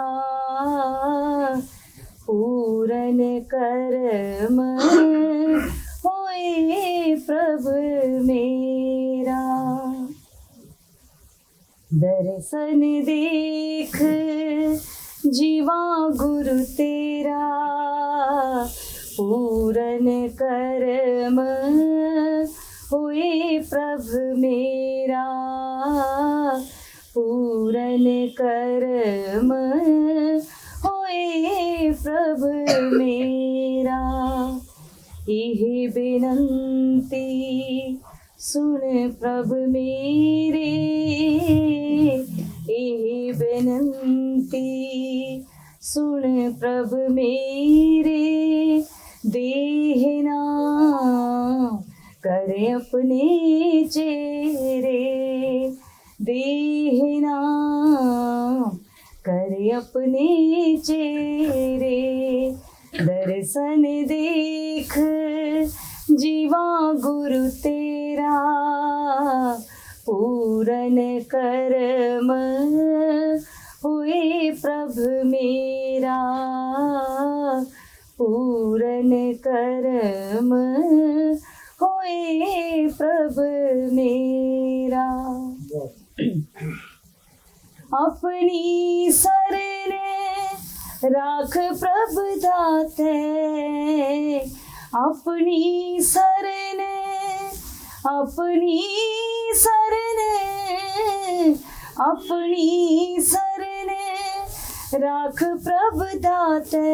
पूरन कर्म हुए प्रभु मेरा। दर्शन देख जीवा गुरु तेरा, पूरन कर्म हुए प्रभु मेरा, पूरन कर्म हुए प्रभु मेरा। यही विनंती सुन प्रभु मेरे, यही विनंती सुन प्रभु मेरे। देहना करे अपने चेहरे, देहना करे अपने चेहरे। दर्शन देख जीवा गुरु तेरा, पूरन कर्म हुए प्रभु मेरा, पूरन कर्म होए प्रभु मेरा। अपनी शरण राख प्रभु दाते, अपनी शरण, अपनी शरण, अपनी शरण राख प्रभु दाते।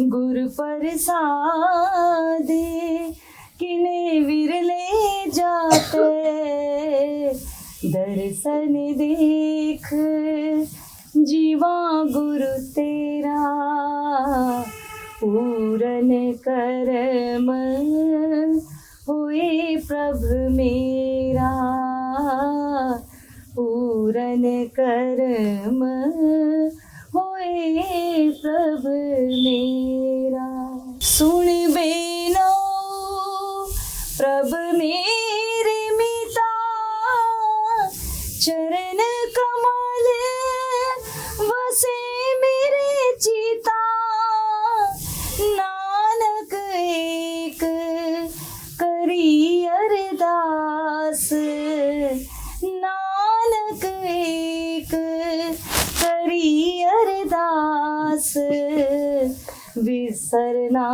गुरु प्रसाद किने विरले जाते। दर्शन देख जीवा गुरु तेरा, पूरन कर्म हुए प्रभु मेरा, पूरन कर्म होए प्रभु मेरा। सुन बेनो प्रभु मेरे मिता, चरण कमल वसे मेरे चिता। नानक एक करी अरदास, नानक एक करी अरदास। विसरना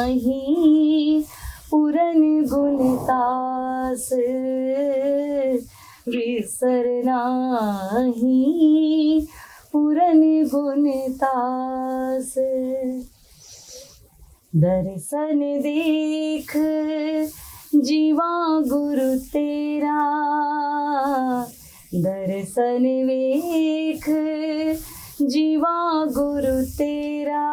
ही पूरन गुणतास, विसरना ही पूरन गुणतास। दर्शन देख जीवा गुरु तेरा, दर्शन वेख जीवा गुरु तेरा।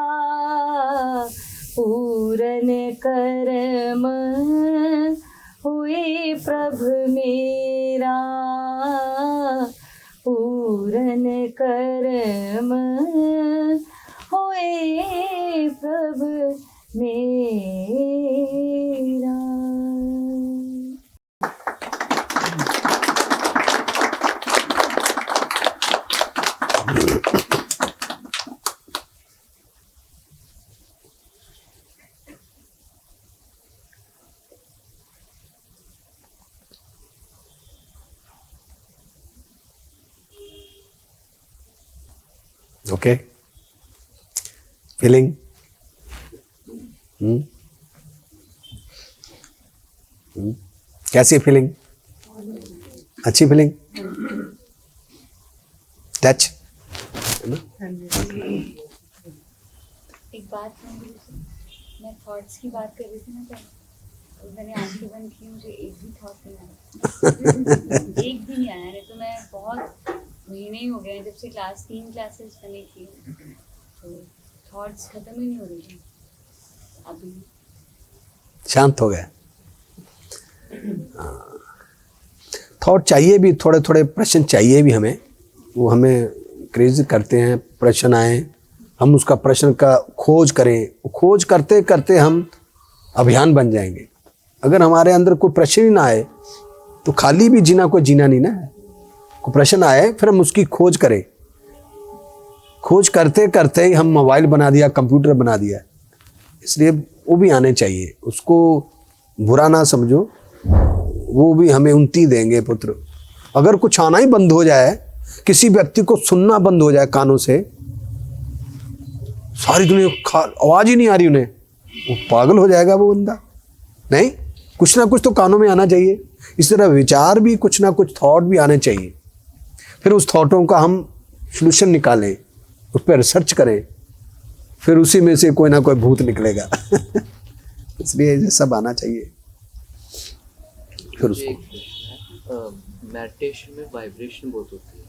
पूरन कर्म हुए प्रभु मेरा, पूरन कर्म होए प्रभु मेरा। ओके, फीलिंग कैसी फीलिंग? अच्छी फीलिंग? टच? एक बात है, मैं थॉट्स की बात कर रही थी ना पहले, तो मैंने आंखें बंद की, मुझे एक भी थॉट नहीं आया एक भी नहीं आया। नहीं तो मैं बहुत महीने ही हो गए हैं जब से तीन क्लासेस मैंने की, तो थॉट्स खत्म ही नहीं हो रही थी। अभी शांत हो गए। थॉट चाहिए भी, थोड़े थोड़े प्रश्न चाहिए भी हमें, वो हमें क्रेज करते हैं। प्रश्न आए, हम उसका प्रश्न का खोज करें, खोज करते करते हम अभियान बन जाएंगे। अगर हमारे अंदर कोई प्रश्न ही ना आए तो खाली भी जीना कोई जीना नहीं ना है। कोई प्रश्न आए फिर हम उसकी खोज करें। खोज करते करते ही हम मोबाइल बना दिया, कंप्यूटर बना दिया। इसलिए वो भी आने चाहिए, उसको बुरा ना समझो, वो भी हमें उन्नति देंगे पुत्र। अगर कुछ आना ही बंद हो जाए, किसी व्यक्ति को सुनना बंद हो जाए कानों से, सारी दुनिया आवाज ही नहीं आ रही उन्हें, वो पागल हो जाएगा वो बंदा। नहीं, कुछ ना कुछ तो कानों में आना चाहिए। इस तरह विचार भी, कुछ ना कुछ थॉट भी आने चाहिए। फिर उस थॉटों का हम सॉल्यूशन निकालें, उस पर रिसर्च करें, फिर उसी में से कोई ना कोई भूत निकलेगा। इसलिए ये सब आना चाहिए। फिर उसको मेडिटेशन में वाइब्रेशन बहुत होती है,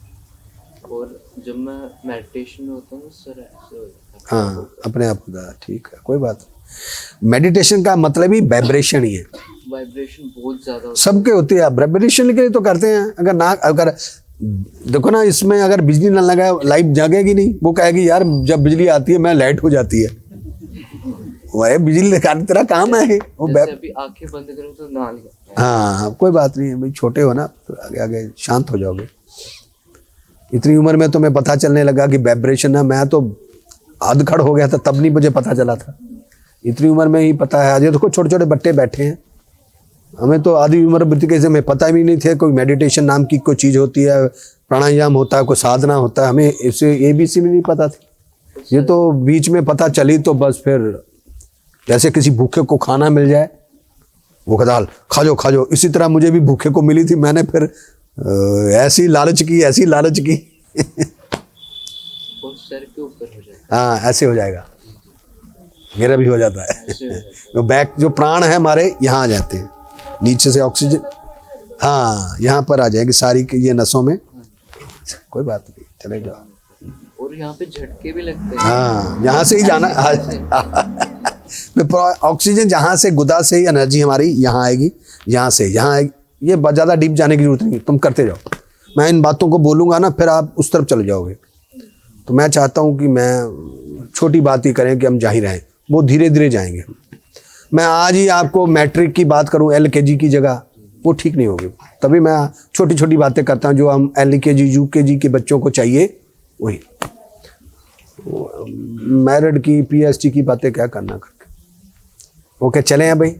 और जब मैं मेडिटेशन में होता हूँ सर ऐसे हो जाता है। हाँ, अपने आप होता है। ठीक है, कोई बात नहीं। मेडिटेशन का मतलब ही वाइब्रेशन ही है। वाइब्रेशन बहुत ज्यादा सबके होती है, वाइब्रेशन के लिए तो करते हैं। अगर देखो ना, इसमें अगर बिजली ना लगाए लाइट जागेगी नहीं। वो कहेगी यार जब बिजली आती है मैं लाइट हो जाती है। वह बिजली लगाने तेरा काम है वो। जैसे अभी आंखें बंद करूँ तो ना लिया। हाँ, कोई बात नहीं है भाई, छोटे हो ना, तो आगे आगे शांत हो जाओगे। इतनी उम्र में तुम्हें पता चलने लगा कि वाइब्रेशन है। मैं तो अधखड़ हो गया था, तब नहीं मुझे पता चला था। इतनी उम्र में ही पता है। आज देखो छोटे छोटे बच्चे बैठे हैं, हमें तो आधी उम्र बीत गई से हमें पता भी नहीं थे कोई मेडिटेशन नाम की कोई चीज़ होती है, प्राणायाम होता है, कोई साधना होता है। हमें इसे ABC में नहीं पता थी। ये तो बीच में पता चली तो बस फिर जैसे किसी भूखे को खाना मिल जाए, वो दाल खा जाओ, इसी तरह मुझे भी भूखे को मिली थी। मैंने फिर ऐसी लालच की और सर के ऊपर हो जाएगा। हाँ, ऐसे हो जाएगा। मेरा भी हो जाता है। ऐसे हो जाता है। तो बैक जो प्राण है हमारे यहाँ आ जाते हैं, नीचे से ऑक्सीजन, हाँ, यहाँ पर आ जाएगी सारी ये नसों में। कोई बात नहीं, चले जाओ। और यहाँ पे झटके भी लगते हैं। हाँ, यहाँ से ही जाना। ऑक्सीजन जहाँ से, गुदा से ही एनर्जी हमारी यहाँ आएगी, यहाँ से यहाँ आएगी। ये ज़्यादा डीप जाने की जरूरत नहीं, तुम करते जाओ। मैं इन बातों को बोलूँगा ना, फिर आप उस तरफ चले जाओगे। तो मैं चाहता हूँ कि मैं छोटी बात ही करें कि हम जा ही रहें, वो धीरे धीरे जाएंगे। मैं आज ही आपको मैट्रिक की बात करूँ LKG की जगह, वो ठीक नहीं होगी। तभी मैं छोटी छोटी बातें करता हूँ जो हम LKG UKG के बच्चों को चाहिए, वही। मैरिड की PhD की बातें क्या करना करके। ओके, चले हैं भाई।